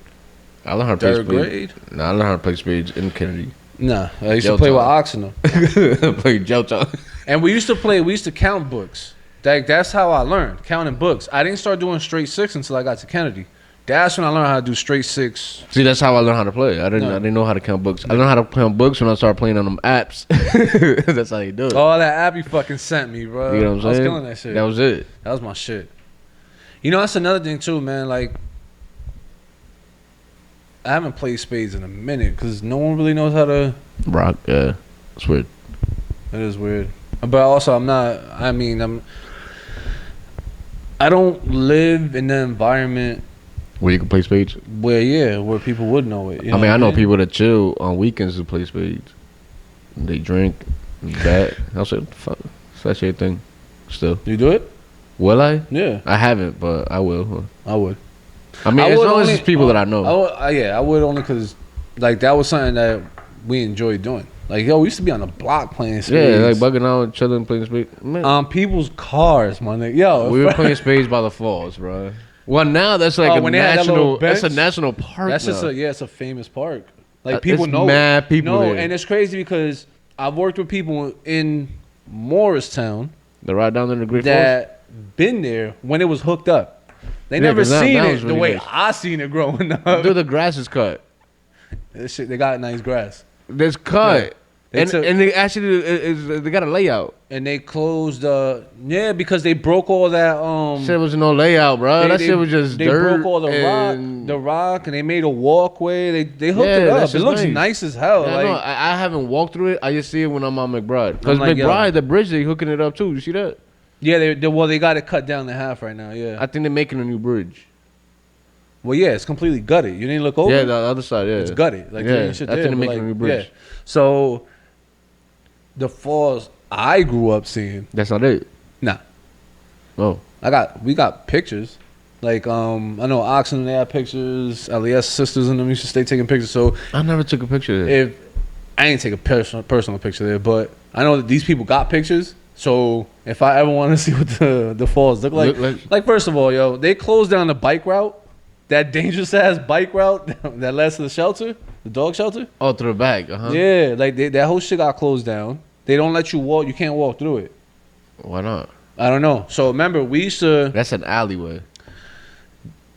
third grade. Nah, I learned how to play spades in Kennedy. Nah, I used to play with Oxen. Play Jelton. And we used to count books. That's how I learned, counting books. I didn't start doing straight 6 until I got to Kennedy. That's when I learned how to do straight 6. See, that's how I learned how to play. I didn't know how to count books. I learned how to count books when I started playing on them apps. That's how you do it. Oh, that app you fucking sent me, bro. You know what I'm saying? I was killing that shit. That was it. That was my shit. You know, that's another thing too, man. Like, I haven't played spades in a minute because no one really knows how to rock. Yeah, it's weird. It is weird. But also, I don't live in the environment where you can play spades? Where people would know it. You know I know people that chill on weekends who play spades. They drink, bet. I'll say, fuck, that's your thing. Still. You do it? Will I? Yeah. I haven't, but I will. I would. I mean, as long as it's people that I know. I would only because like that was something that we enjoyed doing. Like, yo, we used to be on the block playing spades. Yeah, like bugging out, chilling, playing spades. People's cars, my nigga. Yo, we were playing spades by the falls, bro. Well, now that's like a national. That's a national park. That's now. just it's a famous park. Like people know. Mad people. No, and it's crazy because I've worked with people in Morristown. The right down there in the Great Falls. That been there when it was hooked up. They never seen it really the way nice. I seen it growing up. Dude, the grass is cut. This shit, they got nice grass. It's cut. Yeah. And they actually they got a layout. And they closed because they broke all that shit was no layout, bro. That shit was just they dirt. They broke all the rock and they made a walkway. They hooked it up. It looks nice as hell. Yeah, like, I haven't walked through it. I just see it when I'm on McBride. Because McBride, the bridge, they hooking it up too. You see that? Yeah, they got it cut down to half right now. Yeah, I think they're making a new bridge. Well, yeah, it's completely gutted. You didn't look over. Yeah, the other side. Yeah, it's gutted. Like I think they're making a new bridge. Yeah. So the falls I grew up seeing. That's not it. Nah. Oh. We got pictures. Like I know Oxen, they had pictures. LES sisters and them used to stay taking pictures. So I never took a picture there. If I ain't take a personal picture there, but I know that these people got pictures. So if I ever want to see what the falls look like first of all, yo, they closed down the bike route, that dangerous ass bike route that led to the shelter, the dog shelter. Oh, through the back, Yeah, like that whole shit got closed down. They don't let you walk. You can't walk through it. Why not? I don't know. So remember, we used to. That's an alleyway.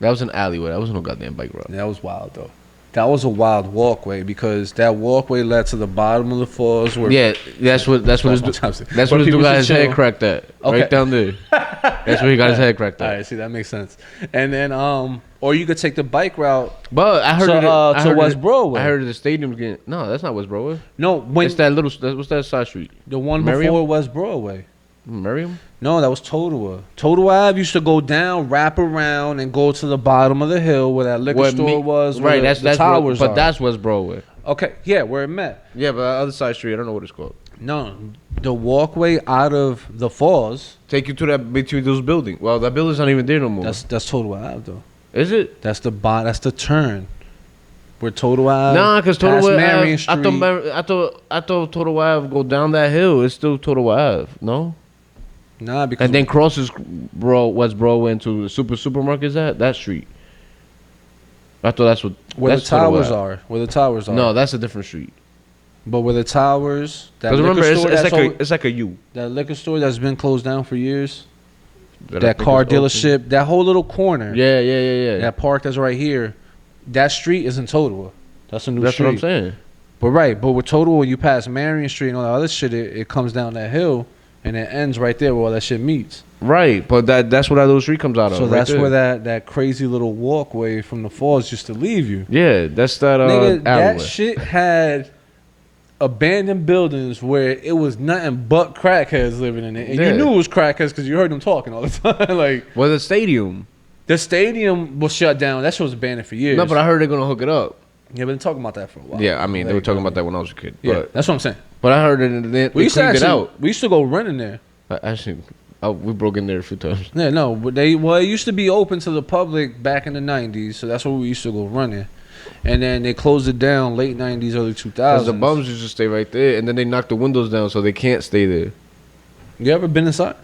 That was an alleyway. That was no goddamn bike route. That was wild though. That was a wild walkway because that walkway led to the bottom of the falls. Where that's what his dude got his head cracked at. Okay. Right down there. That's where he got his head cracked at. All right, see that makes sense. And then or you could take the bike route. But I heard to West Broadway. I heard the stadium's getting. No, that's not West Broadway. No, it's that little. What's that side street? The one before West Broadway. Merriam? No, that was Totowa. Totowa Ave used to go down, wrap around, and go to the bottom of the hill where that liquor store was. Right, that's towers. But that's West Broadway. Okay, yeah, where it met. Yeah, but the other side street, I don't know what it's called. No, the walkway out of the falls take you to that between those buildings. Well, that building's not even there no more. That's Totowa Ave though. Is it? That's the turn. Where Totowa Ave. Nah, because Totowa Marion Street. I thought Totowa Ave go down that hill. It's still Totowa Ave. No. Nah, because and then crosses West Broadway into the supermarket. Is that street? I thought that's where the towers are. Where the towers are. No, that's a different street. But where the towers, because remember, it's like a U. That liquor store that's been closed down for years. That car dealership, open. That whole little corner. Yeah. That park that's right here. That street is in Totowa. That's a new street. That's what I'm saying. But with Totowa, you pass Marion Street and all that other shit. It comes down that hill. And it ends right there where all that shit meets. Right, but that's where that little street comes out of. So that's where that crazy little walkway from the falls used to leave you. Yeah, that's that. Nigga, that shit had abandoned buildings where it was nothing but crackheads living in it, and you knew it was crackheads because you heard them talking all the time. Like, well, the stadium was shut down. That shit was abandoned for years. No, but I heard they're gonna hook it up. Yeah, been talking about that for a while. Yeah, I mean, they were talking about that when I was a kid. Yeah, that's what I'm saying. But I heard they cleaned it out. We used to go running there. Actually, we broke in there a few times. Yeah, no, but it used to be open to the public back in the 90s, so that's where we used to go running. And then they closed it down late 90s, early 2000s. Because the bums used to stay right there, and then they knocked the windows down so they can't stay there. You ever been inside?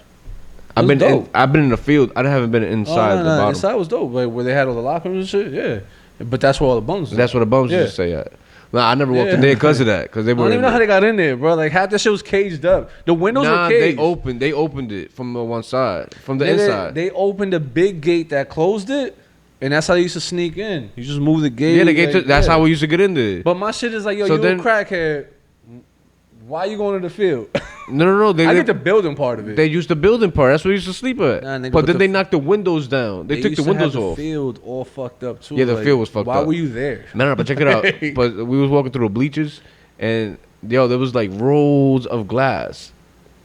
I've been in the field. I haven't been inside the bottom. Inside was dope, like where they had all the locker rooms and shit. Yeah, but that's where all the bums. That's where the bums used to stay at. Nah, I never walked in there because of that. Because they were. I don't even know how they got in there, bro. Like half that shit was caged up. The windows were caged. They opened it from the one side, from the inside. They opened a big gate that closed it, and that's how they used to sneak in. You just move the gate. Yeah, the gate. That's how we used to get in there. But my shit is like, yo, you a crackhead. Why you going to the field? No. I get the building part of it. They used the building part. That's where you used to sleep at. But then they knocked the windows down. They took the windows off. The field all fucked up too. Yeah, the field was fucked up. Why were you there? No, but check it out. But we was walking through the bleachers, and there was like rolls of glass,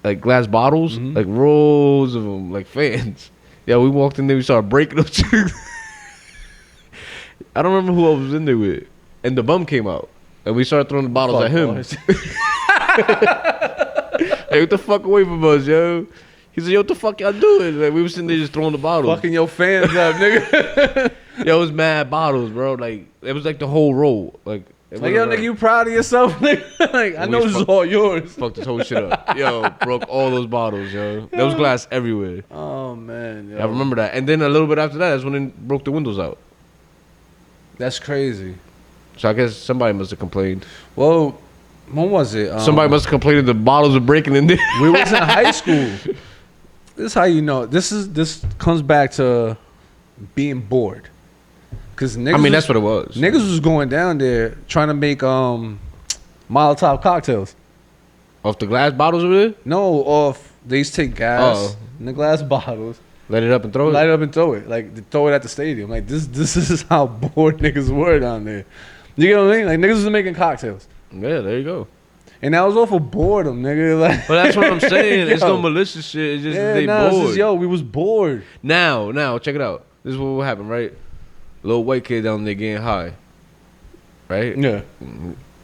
like glass bottles, like rolls of them, like fans. Yeah, we walked in there. We started breaking them too. I don't remember who I was in there with, and the bum came out, and we started throwing the bottles at him. Hey, what the fuck away from us, yo? He said, yo, what the fuck y'all doing? Like, we were sitting there just throwing the bottles. Fucking your fans up, nigga. Yo, it was mad bottles, bro. Like it was like the whole row. Like yo, nigga, you proud of yourself? Nigga? Like I know this is all yours. Fucked this whole shit up. Yo, broke all those bottles, yo. There was glass everywhere. Oh man, yo. I remember that. And then a little bit after that, that's when it broke the windows out. That's crazy. So I guess somebody must have complained. Well, when was it? Somebody must have complained that the bottles were breaking in there. We was in high school. This is how you know. This comes back to being bored. Cause niggas that's what it was. Niggas was going down there trying to make Molotov cocktails. Off the glass bottles over there? No, off. They used to take gas in the glass bottles. Light it up and throw it? Light it up and throw it. Like, they throw it at the stadium. Like, this is how bored niggas were down there. You get what I mean? Like, niggas was making cocktails. Yeah, there you go. And that was all for boredom, nigga. Like, but that's what I'm saying. It's no malicious shit. It's just they bored. It's just, we was bored. Now, check it out. This is what happened, right? Little white kid down there getting high. Right? Yeah.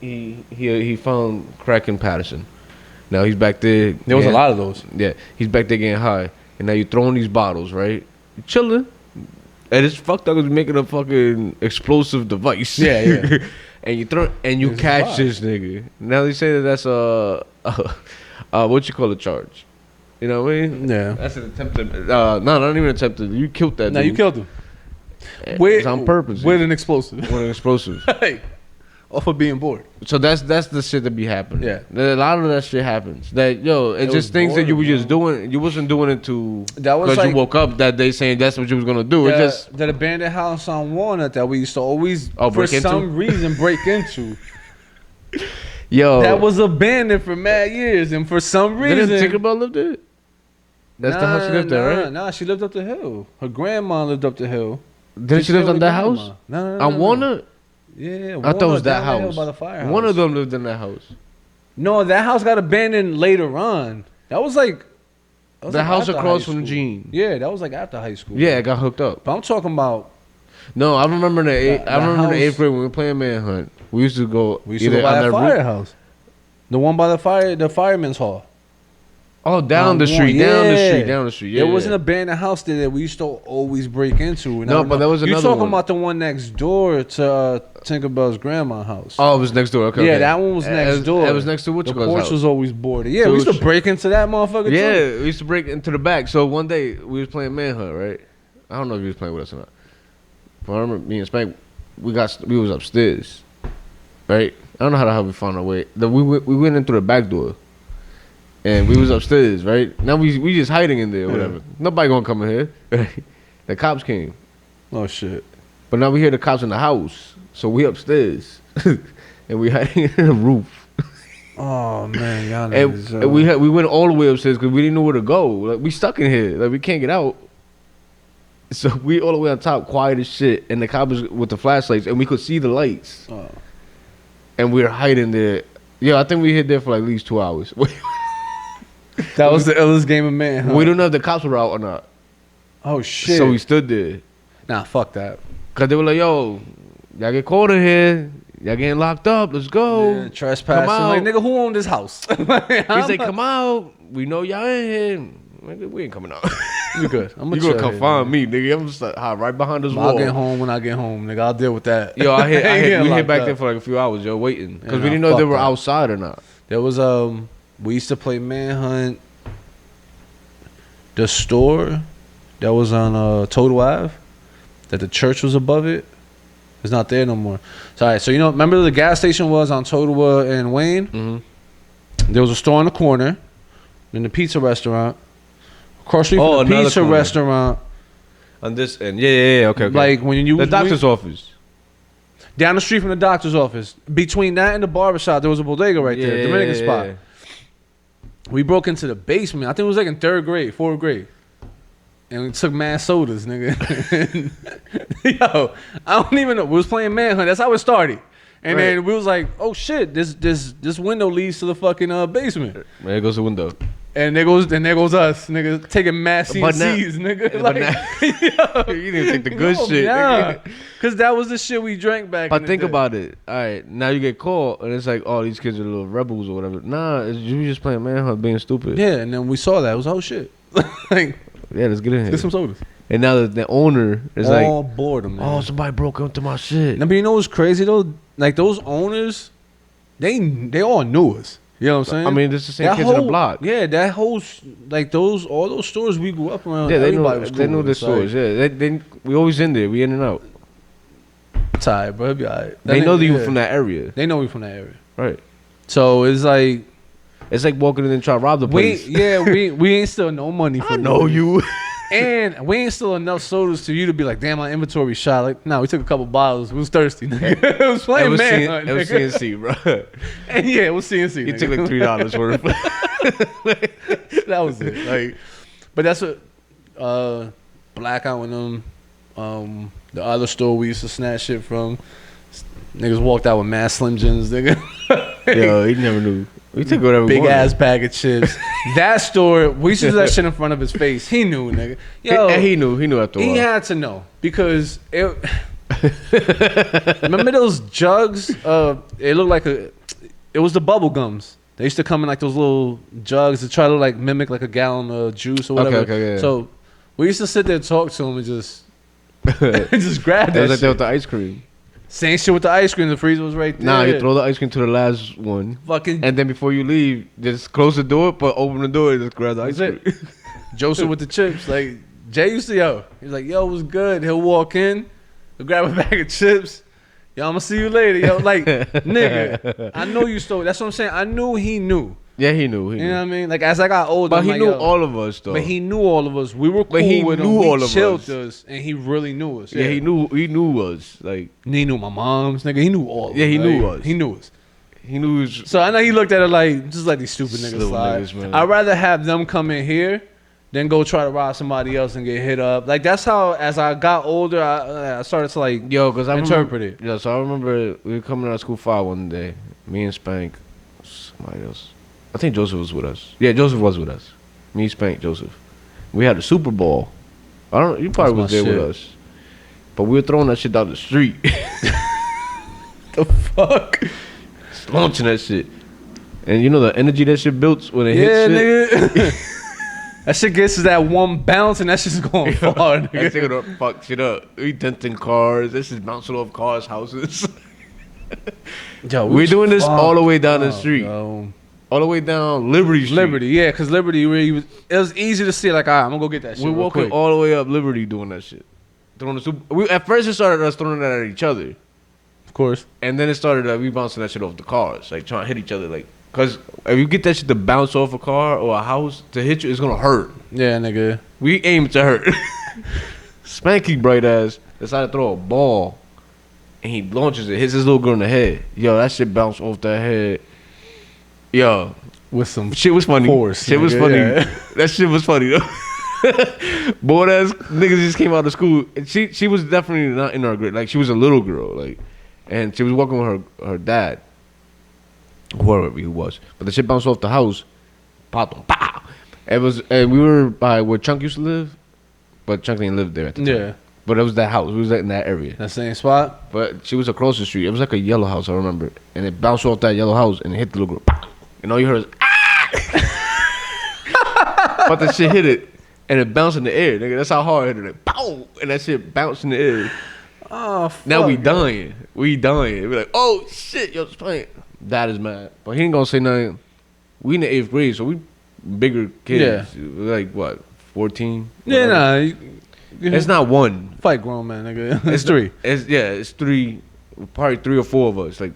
He found crack in Patterson. Now he's back there. There was a lot of those. Yeah. He's back there getting high. And now you're throwing these bottles, right? You're chilling. And it's fucked up because you're making a fucking explosive device. Yeah. And you catch this nigga. Now they say that's what you call a charge. You know what I mean? Yeah. That's an attempted. No, not even attempted. You killed that dude. No, you killed him. It's on purpose. With an explosive. With an explosive. Hey. Off of being bored. So that's the shit that be happening. Yeah. A lot of that shit happens. That it's just things that you were just doing. You wasn't doing it because like, you woke up that day saying that's what you was gonna do. It's just that abandoned house on Walnut that we used to always for some reason break into. Yo, that was abandoned for mad years, and for some reason, didn't Tinkerbell live there? That's the house she lived there, right? Nah, she lived up the hill. Her grandma lived up the hill. Didn't she live on that house? No. On Walnut? Yeah, I thought it was that house. By the firehouse. One of them lived in that house. No, that house got abandoned later on. That was like the house across from Gene. Yeah, that was like after high school. Yeah, it got hooked up. But I'm talking about. No, I remember in the 8th grade when we were playing Manhunt. We used to go. We used to go by that firehouse. The one by the fireman's hall. Oh, down the street. Yeah. There was an abandoned house there that we used to always break into. No, but there was another one. You're talking about the one next door to Tinkerbell's grandma's house. Oh, it was next door. Okay. Yeah, that one was next door. It was next to the porch was always boarded. Yeah, so we used to break into that motherfucker too. Yeah, we used to break into the back. So one day we was playing Manhunt, right? I don't know if he was playing with us or not. But I remember me and Spank, we was upstairs, right? I don't know how the hell we found our way. We went in through the back door. And we was upstairs, right? Now we just hiding in there or whatever. Nobody gonna come in here. Right? The cops came. Oh shit. But now we hear the cops in the house. So we upstairs. And we hiding in the roof. Oh man, y'all and we went all the way upstairs because we didn't know where to go. Like we stuck in here. Like we can't get out. So we all the way on top, quiet as shit. And the cops was with the flashlights and we could see the lights. Oh. And we were hiding there. Yeah, I think we hid there for like at least 2 hours. That was the illest game of man, huh? We don't know if the cops were out or not. Oh, shit. So we stood there. Nah, fuck that. Because they were like, yo, y'all get caught in here. Y'all getting locked up. Let's go. Yeah, trespassing. Like, nigga, who owned this house? He said, come out. We know y'all in here. Nigga, we ain't coming out. You good. You gonna come find me, nigga. I'm just hide right behind this wall. I'll get home when I get home, nigga. I'll deal with that. Yo, we hit back there for like a few hours, yo, waiting. Because we didn't know if they were outside or not. There was, we used to play Manhunt. The store that was on Total Ave, that the church was above it, is not there no more. So, all right, so you know, remember the gas station was on Total and Wayne? Mm-hmm. There was a store in the corner, then the pizza restaurant. Across the street from the pizza restaurant. On this end, yeah, okay. Like when you the doctor's office. Down the street from the doctor's office. Between that and the barbershop, there was a bodega right there, Dominican spot. Yeah. We broke into the basement. I think it was like in 4th grade. And we took mad sodas, nigga. Yo, I don't even know. We was playing Manhunt. That's how it started. And then we was like, oh shit, this window leads to the fucking basement. There goes the window. And there goes us, nigga, taking mad CNCs, nigga. Like, yo, you didn't take the good shit, nigga. Because that was the shit we drank back But think about it. All right, now you get caught, and it's like, oh, these kids are little rebels or whatever. Nah, you just playing Manhunt being stupid. Yeah, and then we saw that. It was, oh shit. Like, yeah, let's get in here. Get some sodas. And now the owner is all like, boredom. Man. Oh, somebody broke into my shit. I mean, you know what's crazy though? Like those owners, they all knew us. You know what I'm saying? I mean, it's the same kids in the block. Yeah, that whole like all those stores we grew up around. Yeah, they knew the stores. Yeah, we always in there. We in and out. It's alright, bro. It'll be alright. They know you from that area. They know we from that area, right? So it's like walking in and trying to rob the place. We ain't still no money for you. And we ain't still enough sodas to you to be like, damn, my inventory shot. Like, no, we took a couple bottles. We was thirsty, nigga. It was playing man. It was CNC, bro. And yeah, it was CNC. You took like $3 worth. That was it. Like, but that's what Blackout with them. The other store we used to snatch shit from. Niggas walked out with mad Slim Jims, nigga. Yo, he never knew. We took whatever big ass bag of chips. That store, we used to do that shit in front of his face. He knew, nigga. Yo, he knew after a while. He had to know because it. Remember those jugs? It looked like it was the bubble gums. They used to come in like those little jugs to try to like mimic like a gallon of juice or whatever. Okay, yeah. So we used to sit there and talk to him and just just grab that. It was like shit. that with the ice cream. Same shit with the ice cream. The freezer was right there. Nah, you throw the ice cream to the last one. And then before you leave, just close the door, but open the door and just grab the ice cream. Joseph with the chips. Like, Jay used to, he's like, yo, what's good? He'll walk in, he'll grab a bag of chips. Yo, I'm going to see you later. Yo, like, nigga, I know you stole. That's what I'm saying. I knew he knew. Yeah, he knew. You know what I mean? Like, as I got older, but he knew all of us, though. But he knew all of us. We were cool with him. He chilled us, and he really knew us. Yeah, he knew us. Like, he knew my mom's, nigga. He knew all of us. Yeah, he knew us. He knew us. He knew us. So I know he looked at it like, just like these stupid niggas slide. I'd rather have them come in here than go try to rob somebody else and get hit up. Like, that's how, as I got older, I started to, like, because I interpret it. Yeah, so I remember we were coming out of school 5 one day. Me and Spank, somebody else. I think Joseph was with us. Yeah, Joseph was with us. Me, Spank, Joseph. We had a Super Bowl. You probably was there with us. But we were throwing that shit down the street. The fuck? Just launching that shit. And you know the energy that shit builds when it hits shit? Nigga. That shit gets to that one bounce and that shit's going far, nigga. That shit gonna fuck shit up. We denting cars. This is bouncing off cars, houses. Yo, we're doing this all the way down the street. Yo. All the way down Liberty Street. Liberty, yeah, because Liberty, it was easy to see, like, all right, I'm going to go get that shit. We're walking all the way up Liberty doing that shit. At first, it started us throwing that at each other. Of course. And then it started we bouncing that shit off the cars, like trying to hit each other. Like, because if you get that shit to bounce off a car or a house to hit you, it's going to hurt. Yeah, nigga. We aim to hurt. Spanky bright ass decided to throw a ball. And he launches it, hits his little girl in the head. Yo, that shit bounced off that head. Yo, with some shit was funny. Force, shit was funny. Yeah. That shit was funny though. Bored ass niggas just came out of school. And she was definitely not in our grade. Like, she was a little girl. Like, and she was walking with her dad, whoever he was. But the shit bounced off the house. Popped on. Pow. And we were by where Chunk used to live, but Chunk didn't live there at the time. Yeah. But it was that house. We was in that area. That same spot. But she was across the street. It was like a yellow house, I remember. And it bounced off that yellow house and it hit the little girl. Pow. And all you heard is, ah! But the shit hit it, and it bounced in the air, nigga. That's how hard it hit it. Like, pow! And that shit bounced in the air. Oh, fuck. Now we dying. We dying. We like, oh, shit, yo, just playing. Dad is mad. But he ain't gonna say nothing. We in the 8th grade, so we bigger kids. Yeah. Like, what, 14? Yeah, nah. It's not one. Fight grown man, nigga. It's 3. It's 3. Probably 3 or 4 of us. Like,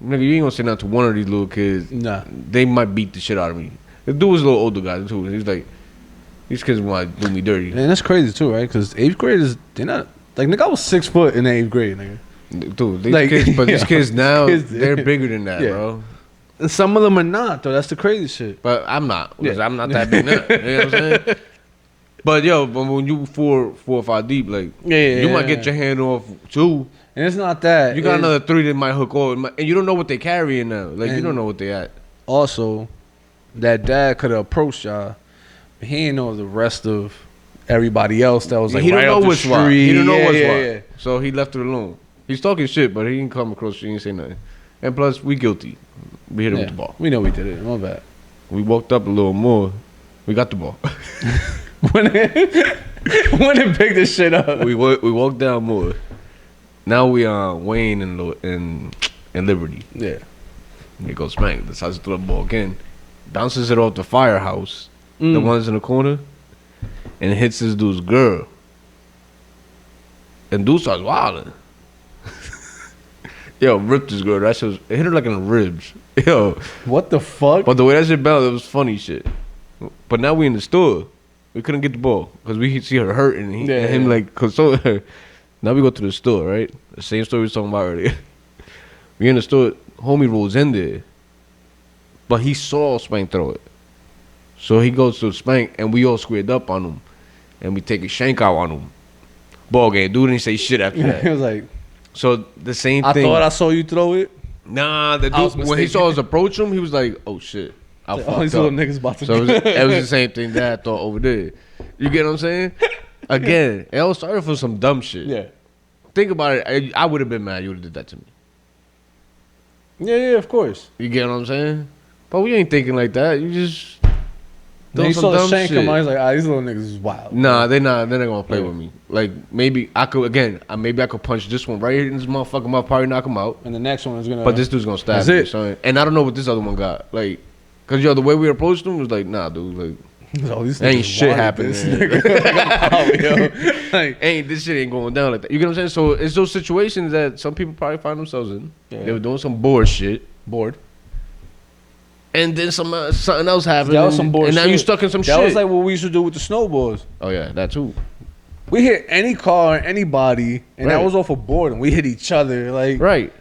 nigga, you ain't gonna say nothing to one of these little kids. Nah. They might beat the shit out of me. The dude was a little older guy, too. He's like, these kids want to do me dirty. And that's crazy, too, right? Because 8th graders, they're not... Like, nigga, I was 6 foot in the 8th grade, nigga. Dude, these kids, but these kids now, they're bigger than that, bro. And some of them are not, though. That's the crazy shit. But I'm not. Yeah. I'm not that big now. You know what I'm saying? But, yo, but when you 4 or 5 deep, like, you might get your hand off, too. And it's not that. You got another 3 that might hook on. And you don't know what they carrying now. Like, you don't know what they at. Also, that dad could have approached y'all, but he didn't know the rest of everybody else that was like, he right don't know what's right. He don't know what's right. So he left it alone. He's talking shit, but he didn't come across. He didn't say nothing. And plus, we guilty. We hit him with the ball. We know we did it. My bad. We walked up a little more. We got the ball. Went and picked this shit up. We walked down more. Now we Wayne and Liberty. Yeah. He goes Spank. Decides to throw the ball again. Bounces it off the firehouse. The ones in the corner. And hits this dude's girl. And dude starts wilding. Yo, ripped his girl. That shit was, it hit her like in the ribs. Yo. What the fuck? But the way that shit bounced, it was funny shit. But now we in the store. We couldn't get the ball. Because we could see her hurting. And him like consoling her. Now we go to the store, right? The same story we was talking about earlier. We in the store. Homie rolls in there. But he saw Spank throw it. So he goes to Spank and we all squared up on him. And we take a shank out on him. Ball game. Dude didn't say shit after that. He was like... So the same I thing. thought I saw you throw it. Nah, the dude, when he saw us approach him, he was like, oh shit. I fucked these up. little niggas about to So it was the same thing that I thought over there. You get what I'm saying? Again, it all started for some dumb shit. Yeah. Think about it. I would have been mad you would have did that to me. Yeah, of course. You get what I'm saying? But we ain't thinking like that. You just Then he saw the shank come on. He's like, these little niggas is wild. Nah, they're not gonna play with me. Like maybe I could punch this one right here in this motherfucker mouth, probably knock him out. And the next one is gonna. But this dude's gonna stab me. Son. And I don't know what this other one got. Like, cause the way we approached him was like, nah, dude, like. Ain't shit happening. Like, this shit ain't going down like that. You get what I'm saying? So it's those situations that some people probably find themselves in. Yeah. They were doing some bored. And then something else happened. That was some bullshit. And now you stuck in some shit. That was like what we used to do with the snowboards. Oh yeah, that too. We hit any car, anybody, and that was off of boredom. We hit each other, like right.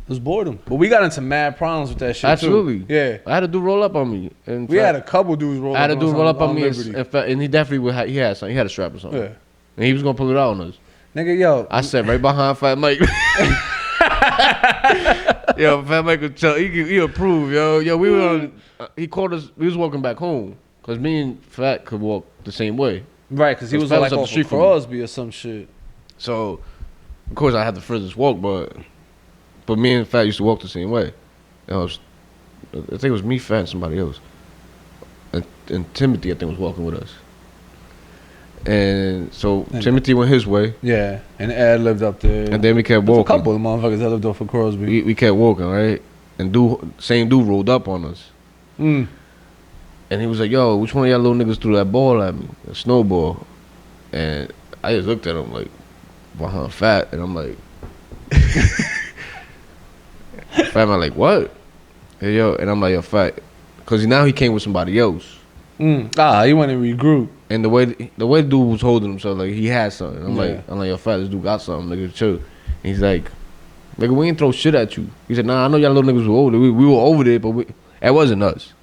It was boredom. But we got into mad problems with that shit. Absolutely. Too. Yeah. I had a dude roll up on me. And we had a couple dudes roll up on us. I had a dude roll up on me and he definitely he had something. He had a strap or something. Yeah. And he was gonna pull it out on us. Nigga, yo. I sat right behind Fat Mike. Yo, Fat Mike could tell he approved, yo. Yo, we were on he called us, we was walking back home. Cause me and Fat could walk the same way. Right, cause he was like off of Crosby or some shit. So of course I had the furthest walk, but me and Fat used to walk the same way. I think it was me, Fat, and somebody else. And Timothy, I think, was walking with us. And so Timothy went his way. Yeah, and Ed lived up there. And then we kept walking. A couple of motherfuckers that lived off of Crosby. We kept walking, right? And same dude rolled up on us. And he was like, yo, which one of y'all little niggas threw that ball at me? A snowball. And I just looked at him like, behind Fat, and I'm like... Fat man like, what? Hey, yo, and I'm like, yo, Fat, because now he came with somebody else. He went and regroup. And the way the dude was holding himself, like he had something. I'm like, yo, Fat, this dude got something, nigga, chill. And he's like, nigga, we ain't throw shit at you. He said, nah, I know y'all little niggas were over there. We were over there, but it wasn't us.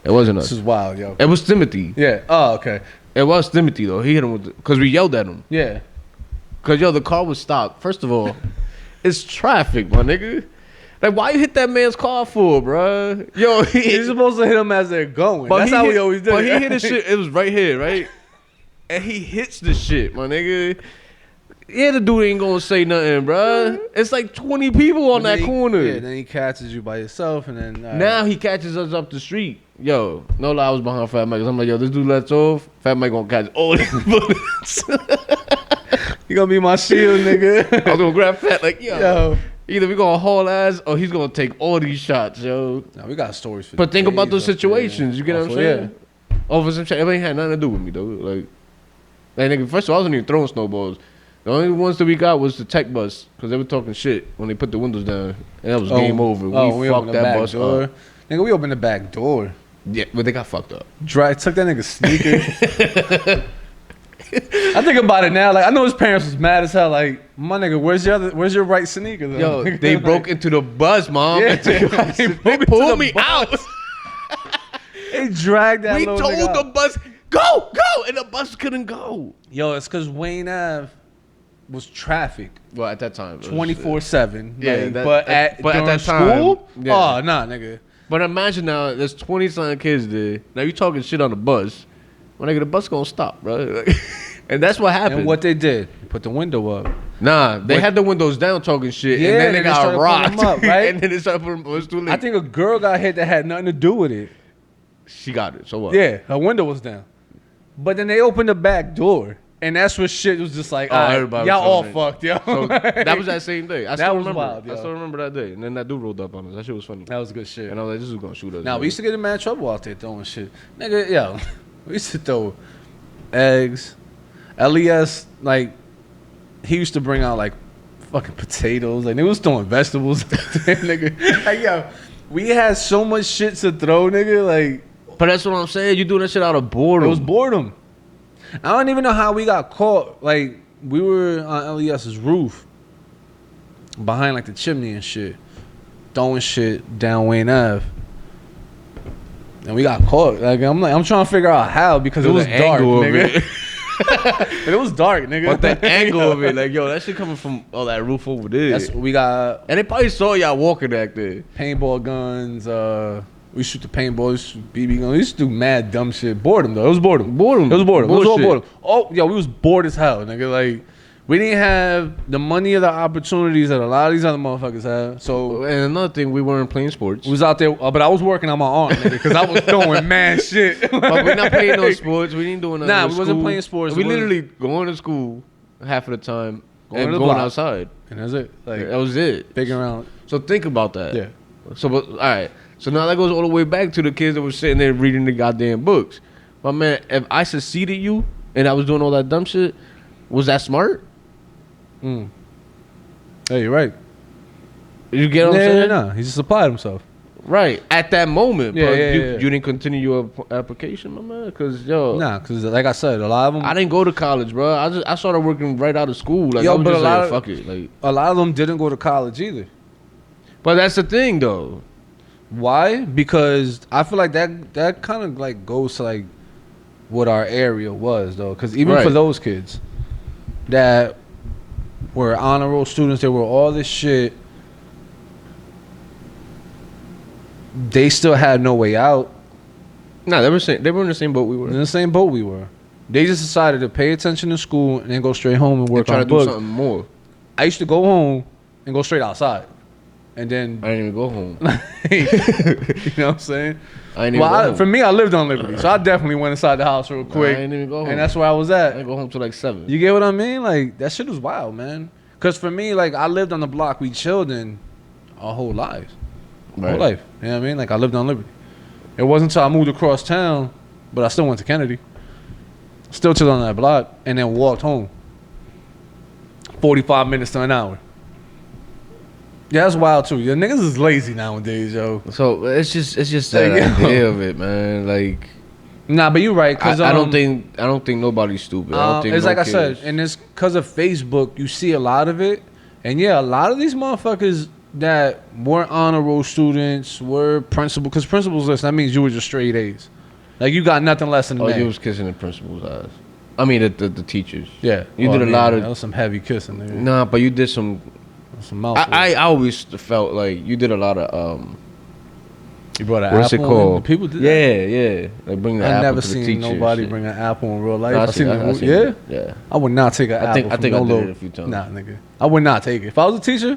It wasn't us. This is wild, yo. It was Timothy. Yeah. Oh, okay. It was Timothy though. He hit him because we yelled at him. Yeah. Cause yo, the car was stopped. First of all. It's traffic, my nigga. Like, why you hit that man's car for, bro? Yo, you're supposed to hit them as they're going. That's how we always do it. But he hit the shit. It was right here, right? And he hits the shit, my nigga. Yeah, the dude ain't gonna say nothing, bro. It's like 20 people on that corner. Yeah, then he catches you by yourself, and then now he catches us up the street. Yo, no lie, I was behind Fat Mike. I'm like, yo, this dude lets off. Fat Mike gonna catch all these bullets. You gonna be my shield, nigga. I was gonna grab Fat like, yo. Either we gonna haul ass or he's gonna take all these shots, yo. Nah, we got stories for But think about those situations, you get what I'm saying? Yeah. Over some shit, it ain't had nothing to do with me, though. Like nigga, first of all, I wasn't even throwing snowballs. The only ones that we got was the tech bus, because they were talking shit when they put the windows down. And that was game over. We fucked that bus door. Nigga, we opened the back door. Yeah, but they got fucked up. Took that nigga's sneaker. I think about it now. Like, I know his parents was mad as hell. Like, my nigga, where's your right sneaker? Though? Yo, they broke into the bus, mom. Yeah, they pulled me out. They dragged that. We told the bus, go, and the bus couldn't go. Yo, it's because Wayne Ave was traffic. Well, at that time, 24/7. Yeah, like, but at that school, time, oh nah, nigga. But imagine now, there's 20-something kids there. Now you talking shit on the bus. Well, nigga, the bus gonna stop, bro. And that's what happened. And what they did, put the window up. Nah, they had the windows down talking shit, and then they got rocked, up, right? And then they started putting them. It was too late. I think a girl got hit that had nothing to do with it. She got it. So what? Yeah, her window was down. But then they opened the back door. And that's what shit was just like, y'all all fucked, yo. So that was that same day. I still remember. Wild, yo. I still remember that day. And then that dude rolled up on us. That shit was funny. That was good shit. And I was like, this is gonna shoot us. Now, we used to get in mad trouble out there throwing shit. Nigga, yo. We used to throw eggs. LES, like, he used to bring out, like, fucking potatoes. Like, they was throwing vegetables. Nigga. Like, yo, we had so much shit to throw, nigga. Like, but that's what I'm saying. You doing that shit out of boredom. It was boredom. I don't even know how we got caught. Like, we were on LES's roof, behind, like, the chimney and shit, throwing shit down Wayne Ave. And we got caught. Like, I'm trying to figure out how, because it was dark, nigga. But it was dark, nigga. But the angle of it, like, yo, that shit coming from all that roof over there. That's what we got. And they probably saw y'all walking back there. Paintball guns, we shoot the paintball, we shoot BB guns. We used to do mad dumb shit. Boredom, though. It was boredom. It was boredom. It was all boredom. Oh, yo, we was bored as hell, nigga. Like, we didn't have the money or the opportunities that a lot of these other motherfuckers have. So, and another thing, we weren't playing sports. We was out there, but I was working on my arm, nigga, because I was throwing mad shit. But we're not playing no sports. We didn't do nothing. Nah, we wasn't playing sports. We literally going to school half of the time and going outside. And that's it. Like, that was it. Figuring out. So think about that. Yeah. So, but, all right. So now that goes all the way back to the kids that were sitting there reading the goddamn books. My man, if I succeeded you and I was doing all that dumb shit, was that smart? Hey, you're right. You get what I'm saying? No, he just applied himself. Right. At that moment. Yeah, but yeah. You didn't continue your application, my man? Because, yo. Nah, because like I said, a lot of them. I didn't go to college, bro. I started working right out of school. Like, yo, I was but just a lot like, of, fuck it. Like, a lot of them didn't go to college either. But that's the thing, though. Why? Because I feel like that kind of like goes to like what our area was, though. Because even for those kids that were honor roll students, they were all this shit, they still had no way out. Nah, they were in the same boat we were. In the same boat we were. They just decided to pay attention to school and then go straight home and work on books. Try to do something more. I used to go home and go straight outside. And then I didn't even go home. You know what I'm saying? I didn't even go home. For me, I lived on Liberty, so I definitely went inside the house real quick. I didn't even go home. And that's where I was at. I didn't go home till like 7. You get what I mean? Like, that shit was wild, man. Because for me, like, I lived on the block we chilled in our whole lives. Whole life. You know what I mean? Like, I lived on Liberty. It wasn't until I moved across town, but I still went to Kennedy. Still chilled on that block, and then walked home. 45 minutes to an hour. Yeah, that's wild too. Your niggas is lazy nowadays, yo. So it's just that idea of it, man. Like, nah, but you're right. Cause I don't think nobody's stupid. I don't think it's like I said, and it's because of Facebook. You see a lot of it, and yeah, a lot of these motherfuckers that weren't honor roll students were principal. Because principal's list, that means you were just straight A's. Like, you got nothing less than an A. You was kissing the principal's eyes. I mean, the teachers. Yeah, you did a lot of. That was some heavy kissing. Nigga. Nah, but you did some. I always felt like you did a lot of you brought an what's apple. It called? People did that? Yeah. Like bring the apple never to the seen teacher nobody bring an apple in real life. No, I seen it. Yeah. I would not take an apple. I think I did it a few times. Nah, nigga. I would not take it. If I was a teacher,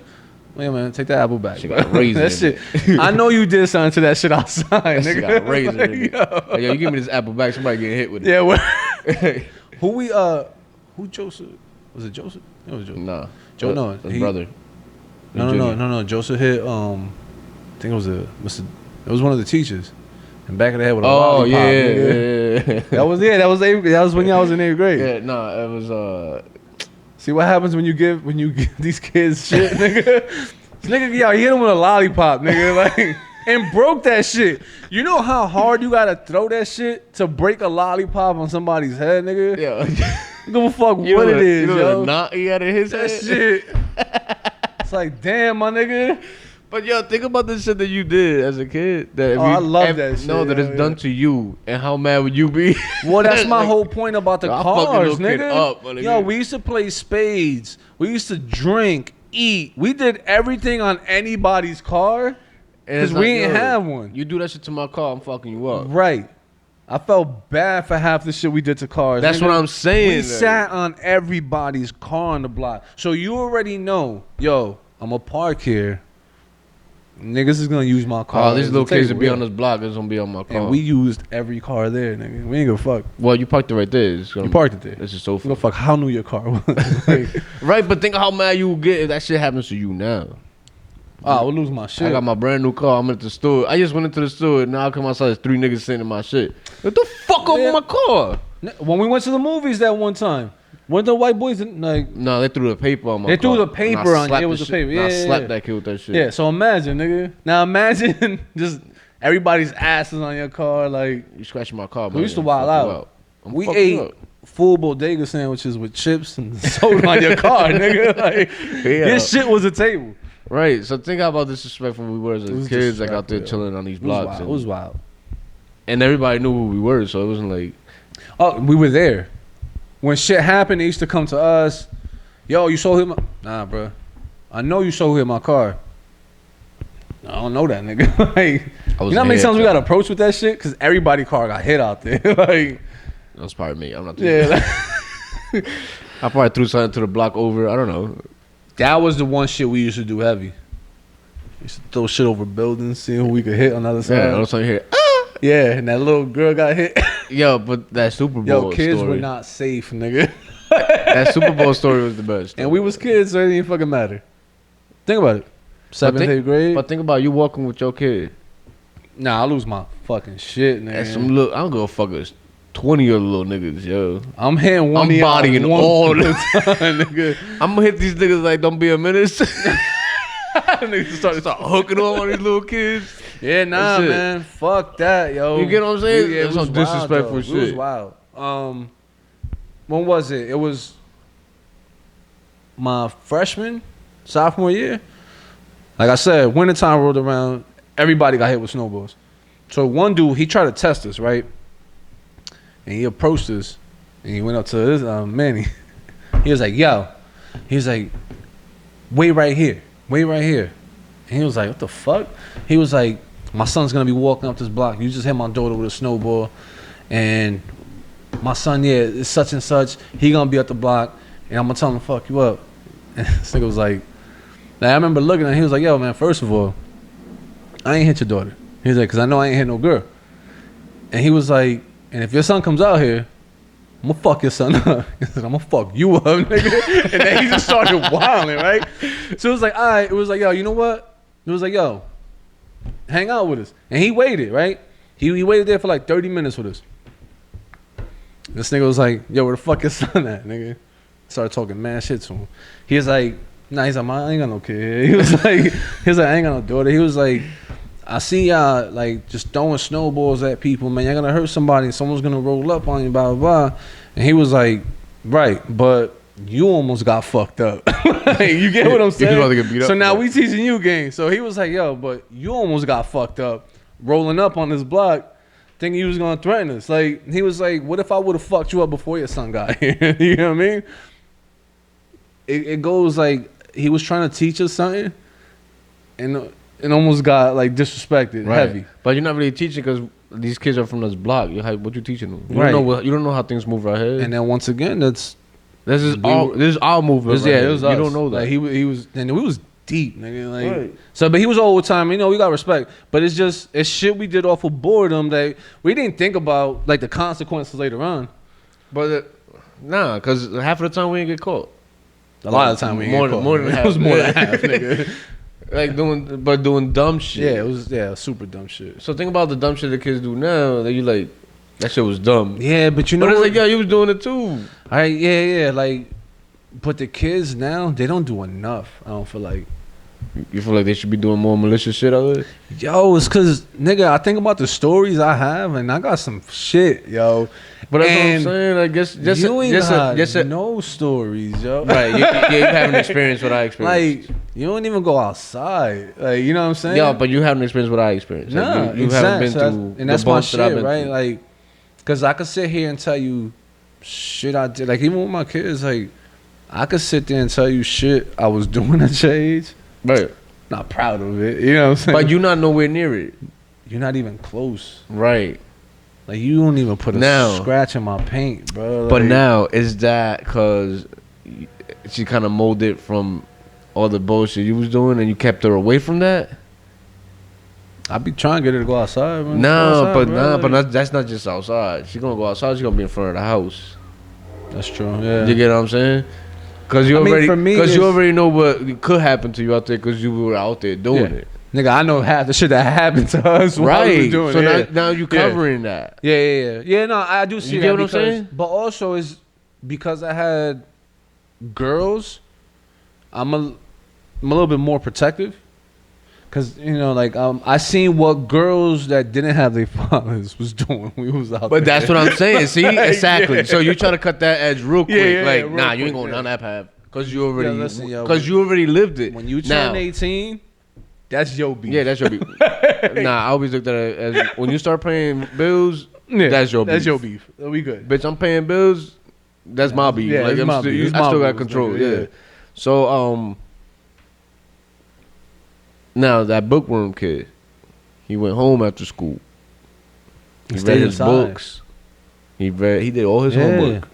yeah, man, take that apple back. She got raisin. That shit. I know you did something to that shit outside, nigga. She got raisin. Like, yo, you give me this apple back, somebody getting hit with it. Yeah. Who Joseph? Was it Joseph? It was Joseph. Nah. Joe, no, his brother. No. Joseph hit. I think it was It was one of the teachers. And back of the head with a lollipop. Yeah. That was when y'all was in 8th grade. Yeah, no, it was. See what happens when you give these kids shit, nigga. This nigga, yo, he hit him with a lollipop, nigga, like, and broke that shit. You know how hard you gotta throw that shit to break a lollipop on somebody's head, nigga? Yeah. Give a fuck what it is, yo. The knot he had in his head. Shit. It's like, damn, my nigga. But yo, think about the shit that you did as a kid. That I love that shit. No, that it's done to you, and how mad would you be? Well, that's my whole point about the cars, nigga. Up, yo, we used to play spades. We used to drink, eat. We did everything on anybody's car because we ain't have one. You do that shit to my car, I'm fucking you up. Right. I felt bad for half the shit we did to cars. That's what I'm saying. We sat on everybody's car on the block. So you already know, yo, I'm a park here. niggas is gonna use my car. Oh, these little kids that be on this block is gonna be on my car. And we used every car there, nigga. We ain't gonna fuck. Well, you parked it right there. You parked it there. This is so fun. Go fuck. How new your car was? Like, right, but think how mad you will get if that shit happens to you now. I would lose my shit. I got my brand new car. I'm at the store. I just went into the store. And now I come outside. There's 3 niggas sitting in my shit. What the fuck over my car? When we went to the movies that one time, weren't the white boys like? No, they threw the paper on my car. They threw the paper on you. It was the paper. Yeah, I slapped that kid with that shit. Yeah, so imagine, nigga. Now imagine just everybody's asses on your car. Like, you scratching my car, man. We used to wild out. We ate full bodega sandwiches with chips and soda on your car, nigga. Like, this shit was a table. Right, so think about disrespectful we were as kids, like out there chilling on these blocks. It was wild. And everybody knew who we were, so it wasn't like... Oh, we were there. When shit happened, they used to come to us. Yo, you saw him? Nah, bro. I know you saw him in my car. I don't know that, nigga. Like, you know how many times we got approached with that shit? Because everybody's car got hit out there. Like, that was probably me. I'm not too sure. I probably threw something to the block over. I don't know. That was the one shit we used to do heavy. We used to throw shit over buildings, see who we could hit on the other side. Yeah, all of a sudden you hear, yeah, and that little girl got hit. Yo, but that Super Bowl kids story. were not safe, nigga. That Super Bowl story was the best. And we was kids, so it didn't fucking matter. Think about it. 7th, 8th grade. But think about you walking with your kid. Nah, I lose my fucking shit, nigga. And some look, I don't give a fuck. 20 of the little niggas, yo. I'm hitting one. I'm bodying all the time, nigga. I'm gonna hit these niggas like don't be a menace. Niggas start hooking on these little kids. Yeah, nah, man. Fuck that, yo. You get what I'm saying? Yeah, some disrespectful shit. It was wild. When was it? It was my sophomore year. Like I said, wintertime rolled around. Everybody got hit with snowballs. So one dude, he tried to test us, right? And he approached us, and he went up to this Manny. He was like, yo. He was like, wait right here. And he was like, what the fuck? He was like, my son's going to be walking up this block. You just hit my daughter with a snowball. And my son, it's such and such. He going to be at the block, and I'm going to tell him to fuck you up. And this nigga was like, I remember looking at him. He was like, yo, man, first of all, I ain't hit your daughter. He was like, because I know I ain't hit no girl. And he was like, and if your son comes out here, I'm gonna fuck your son up. He said, I'm gonna fuck you up, nigga. And then he just started wilding, right? So it was like, all right. It was like, yo, you know what? It was like, yo, hang out with us. And he waited, right? He waited there for like 30 minutes with us. This nigga was like, yo, where the fuck your son at, nigga? Started talking mad shit to him. He was like, nah, he's like, I ain't got no kid. He was like, I ain't got no daughter. He was like, I see y'all like just throwing snowballs at people, man. Y'all gonna hurt somebody. Someone's gonna roll up on you, blah, blah, blah. And he was like, right, but you almost got fucked up. Like, you get what I'm saying? About to get beat up, so now we teaching you game. So he was like, yo, but you almost got fucked up rolling up on this block thinking you was gonna threaten us. Like, he was like, what if I would have fucked you up before your son got here? You know what I mean? It goes like he was trying to teach us something and it almost got like disrespected, right. Heavy. But you're not really teaching because these kids are from this block. What you teaching them? You right. You don't know how things move right here. And then once again, this is our movement. Yeah, it was us. You don't know that. Like, he was, and we was deep, nigga. Like, right. So, but he was all the time. You know, we got respect. But it's shit we did off of boredom that we didn't think about like the consequences later on. But nah, because half of the time we didn't get caught. A lot of the time we didn't get caught. More than half. It was more than half, nigga. Like doing dumb shit. Yeah, it was super dumb shit. So think about the dumb shit the kids do now. That you like, that shit was dumb. Yeah, but you know, but it's like, yeah, you was doing it too. All right, yeah, like, but the kids now, they don't do enough. I don't feel like. You feel like they should be doing more malicious shit out there? Yo, it's cause nigga, I think about the stories I have, and I got some shit, yo. But that's what I'm saying. I guess just no stories, yo. Right? You haven't experienced what I experienced. Like, you don't even go outside. Like, you know what I'm saying? Yeah, but you haven't experienced what I experienced. Nah, like, you haven't been through, and that's my shit, right? Like, cause I could sit here and tell you shit I did. Like, even with my kids, like, I could sit there and tell you shit I was doing at your age. Right. Not proud of it. You know what I'm saying? But you're not nowhere near it. You're not even close. Right. Like, you don't even put a scratch in my paint, bro. Like, but now, is that because she kind of molded from all the bullshit you was doing and you kept her away from that? I be trying to get her to go outside, man. But that's not just outside. She gonna go outside. She gonna be in front of the house. That's true. Yeah. You get what I'm saying? Cause you already know what could happen to you out there, cause you were out there doing it. Nigga, I know half the shit that happened to us. Right. We doing so it. now you covering that. Yeah. No, I do see you that. Get what I'm saying? But also is because I had girls, I'm a little bit more protective. Cause I seen what girls that didn't have their fathers was doing when we was out there. But that's what I'm saying. See, exactly. Yeah. So you try to cut that edge real quick. You ain't going down that path because you already lived it. When you turn 18, that's your beef. Yeah, that's your beef. I always looked at it as when you start paying bills. That's your beef. That's your beef. We good. Bitch, I'm paying bills. That's my beef. Yeah, like my beef. I still got control. Yeah. So now that bookworm kid, he went home after school. He read his books. He did all his homework.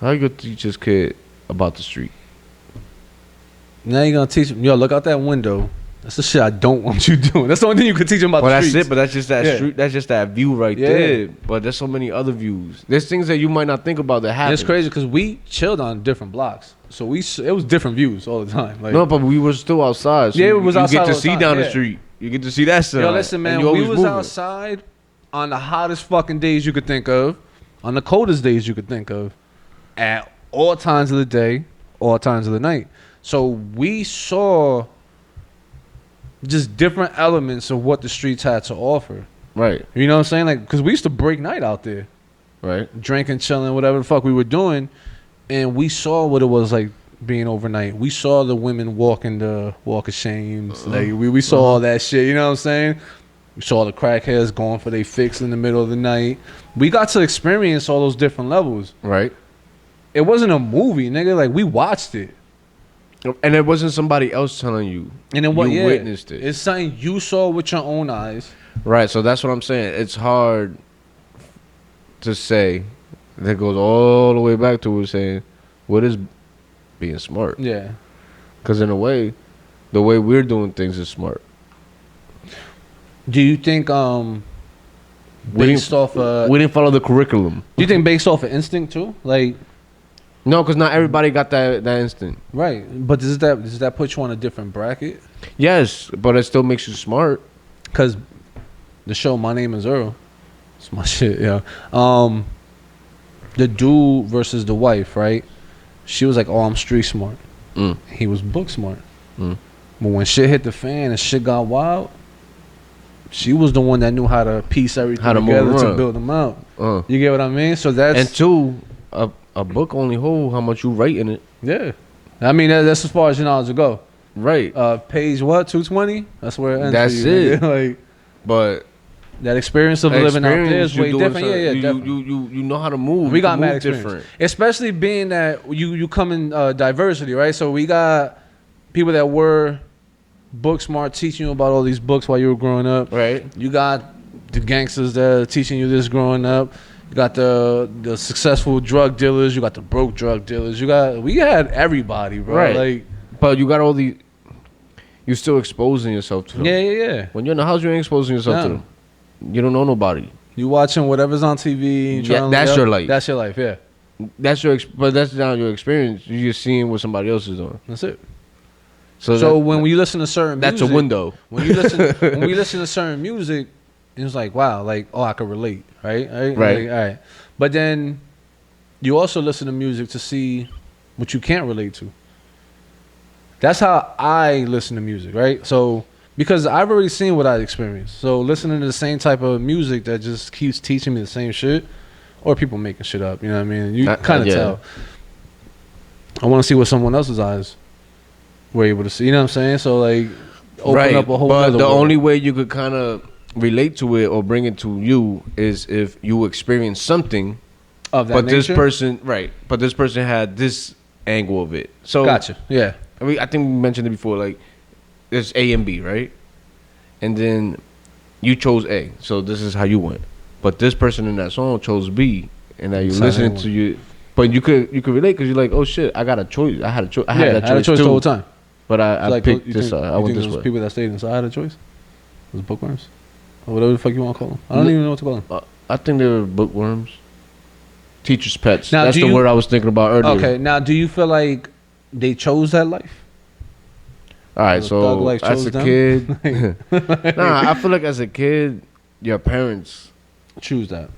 How you gonna teach this kid about the street? Now you're gonna teach him. Yo, look out that window. That's the shit I don't want you doing. That's the only thing you can teach him about the streets. That's it. But that's just that street. That's just that view right there. But there's so many other views. There's things that you might not think about that happen. It's crazy because we chilled on different blocks, so it was different views all the time. Like, no, but we were still outside. So it was outside. You get to see down the street. You get to see that stuff. Yo, listen, man. We was outside on the hottest fucking days you could think of, on the coldest days you could think of, at all times of the day, all times of the night. So we saw just different elements of what the streets had to offer. Right. You know what I'm saying? Like, because we used to break night out there. Right. Drinking, chilling, whatever the fuck we were doing. And we saw what it was like being overnight. We saw the women walking the walk of shames. Like, we saw all that shit. You know what I'm saying? We saw the crackheads going for their fix in the middle of the night. We got to experience all those different levels. Right. It wasn't a movie, nigga. Like, we watched it. And it wasn't somebody else telling you. And then you witnessed it. It's something you saw with your own eyes. Right. So that's what I'm saying. It's hard to say. That goes all the way back to what saying, what is being smart? Yeah. Because in a way, the way we're doing things is smart. Do you think we didn't follow the curriculum? Do you think based off of instinct too? Like, no, because not everybody got that instinct. Right, but does that put you on a different bracket? Yes, but it still makes you smart. Because the show My Name Is Earl, it's my shit, yeah. The dude versus the wife, right? She was like, "Oh, I'm street smart." He was book smart. But when shit hit the fan and shit got wild, she was the one that knew how to piece everything together to build them out. You get what I mean? So that's and two. A book only hold how much you write in it. Yeah. I mean, that's as far as your knowledge will go. Right. Page what? 220? That's where it ends. That's for you, it. Like, but that experience of living out there is way different. Yeah, definitely. You know how to move. We got mad experience. Different. Especially being that you come in diversity, right? So we got people that were book smart teaching you about all these books while you were growing up. Right. You got the gangsters that are teaching you this growing up. You got the successful drug dealers. You got the broke drug dealers. We had everybody, bro. Right. Like, but you got all the. You're still exposing yourself to them. Yeah. When you're in the house, you ain't exposing yourself to them. You don't know nobody. You watching whatever's on TV. That's your life. That's your life. Yeah. But that's not your experience. You're just seeing what somebody else is doing. That's it. So when we listen to certain music, that's a window. When we listen to certain music, it's like, wow, like, oh, I could relate, right? Right. Like, all right. But then you also listen to music to see what you can't relate to. That's how I listen to music, right? So because I've already seen what I experienced. So listening to the same type of music that just keeps teaching me the same shit, or people making shit up, you know what I mean? You kind of tell. I want to see what someone else's eyes were able to see, you know what I'm saying? So like, open up a whole other But the world. only way you could kind of relate to it or bring it to you is if you experience something of that but nature? But this person had this angle of it. So gotcha. Yeah. I think we mentioned it before, like there's A and B, right? And then you chose A, so this is how you went. But this person in that song chose B, and now you're listening to you. But you could relate because you're like, oh shit, I got a choice. I had a choice. I had that choice the whole time. But I picked this. I went this way. People that stayed inside had a choice. Was it bookworms? Or whatever the fuck you want to call them. I don't even know what to call them. I think they were bookworms. Teacher's pets. Now, that's the word I was thinking about earlier. Okay, now do you feel like they chose that life? All right, so as a kid, I feel like as a kid, your parents choose that,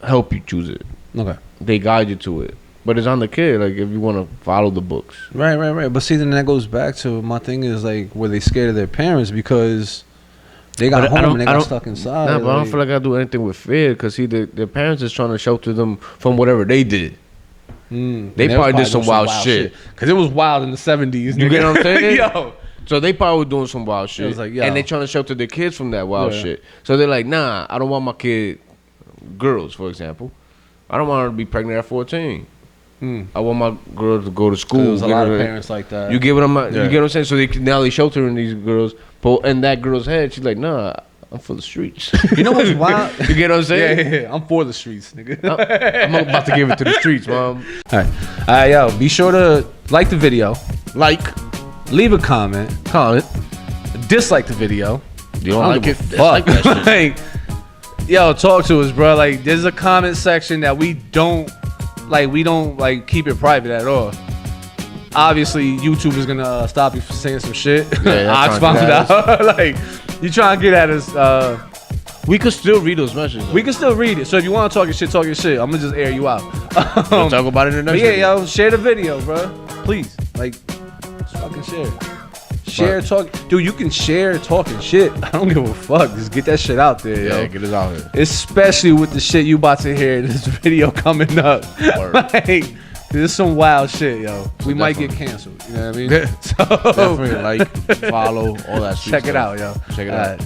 help you choose it. Okay, they guide you to it, but it's on the kid. Like if you want to follow the books, right. But see, then that goes back to my thing is like, were they scared of their parents because they got home and they got stuck inside? Nah, but I don't feel like I do anything with fear because see, their parents is trying to shelter them from whatever they did. They probably did some wild shit because it was wild in the 70s. You get what I'm saying? Yo. So they probably were doing some wild shit. Like, and they trying to shelter their kids from that wild shit. So they're like, nah, I don't want my kid, girls, for example, I don't want her to be pregnant at 14. I want my girl to go to school. There's a lot of parents like that. You get what I'm saying? So now they sheltering these girls. But in that girl's head, she's like, nah, I'm for the streets. You know what's wild? You get what I'm saying? Yeah. I'm for the streets, nigga. I'm about to give it to the streets, mom. All right, yo, be sure to like the video. Leave a comment. Dislike the video. You don't like it? Fuck. Like, yo, talk to us, bro. Like, there's a comment section that we don't keep it private at all. Obviously, YouTube is gonna stop you from saying some shit. Ox found out. Like, you trying to get at us? We could still read those messages. We can still read it. So if you want to talk your shit, talk your shit. I'm gonna just air you out. We'll talk about it in the next video. Yo, share the video, bro. Please, like, just fucking share. Share, talk. Dude, you can share talking shit. I don't give a fuck. Just get that shit out there, yo. Yeah, get it out here. Especially with the shit you about to hear in this video coming up. Like, there's some wild shit, yo. We might get canceled. You know what I mean? So definitely like, follow, all that shit. Check it out, yo. Check it out.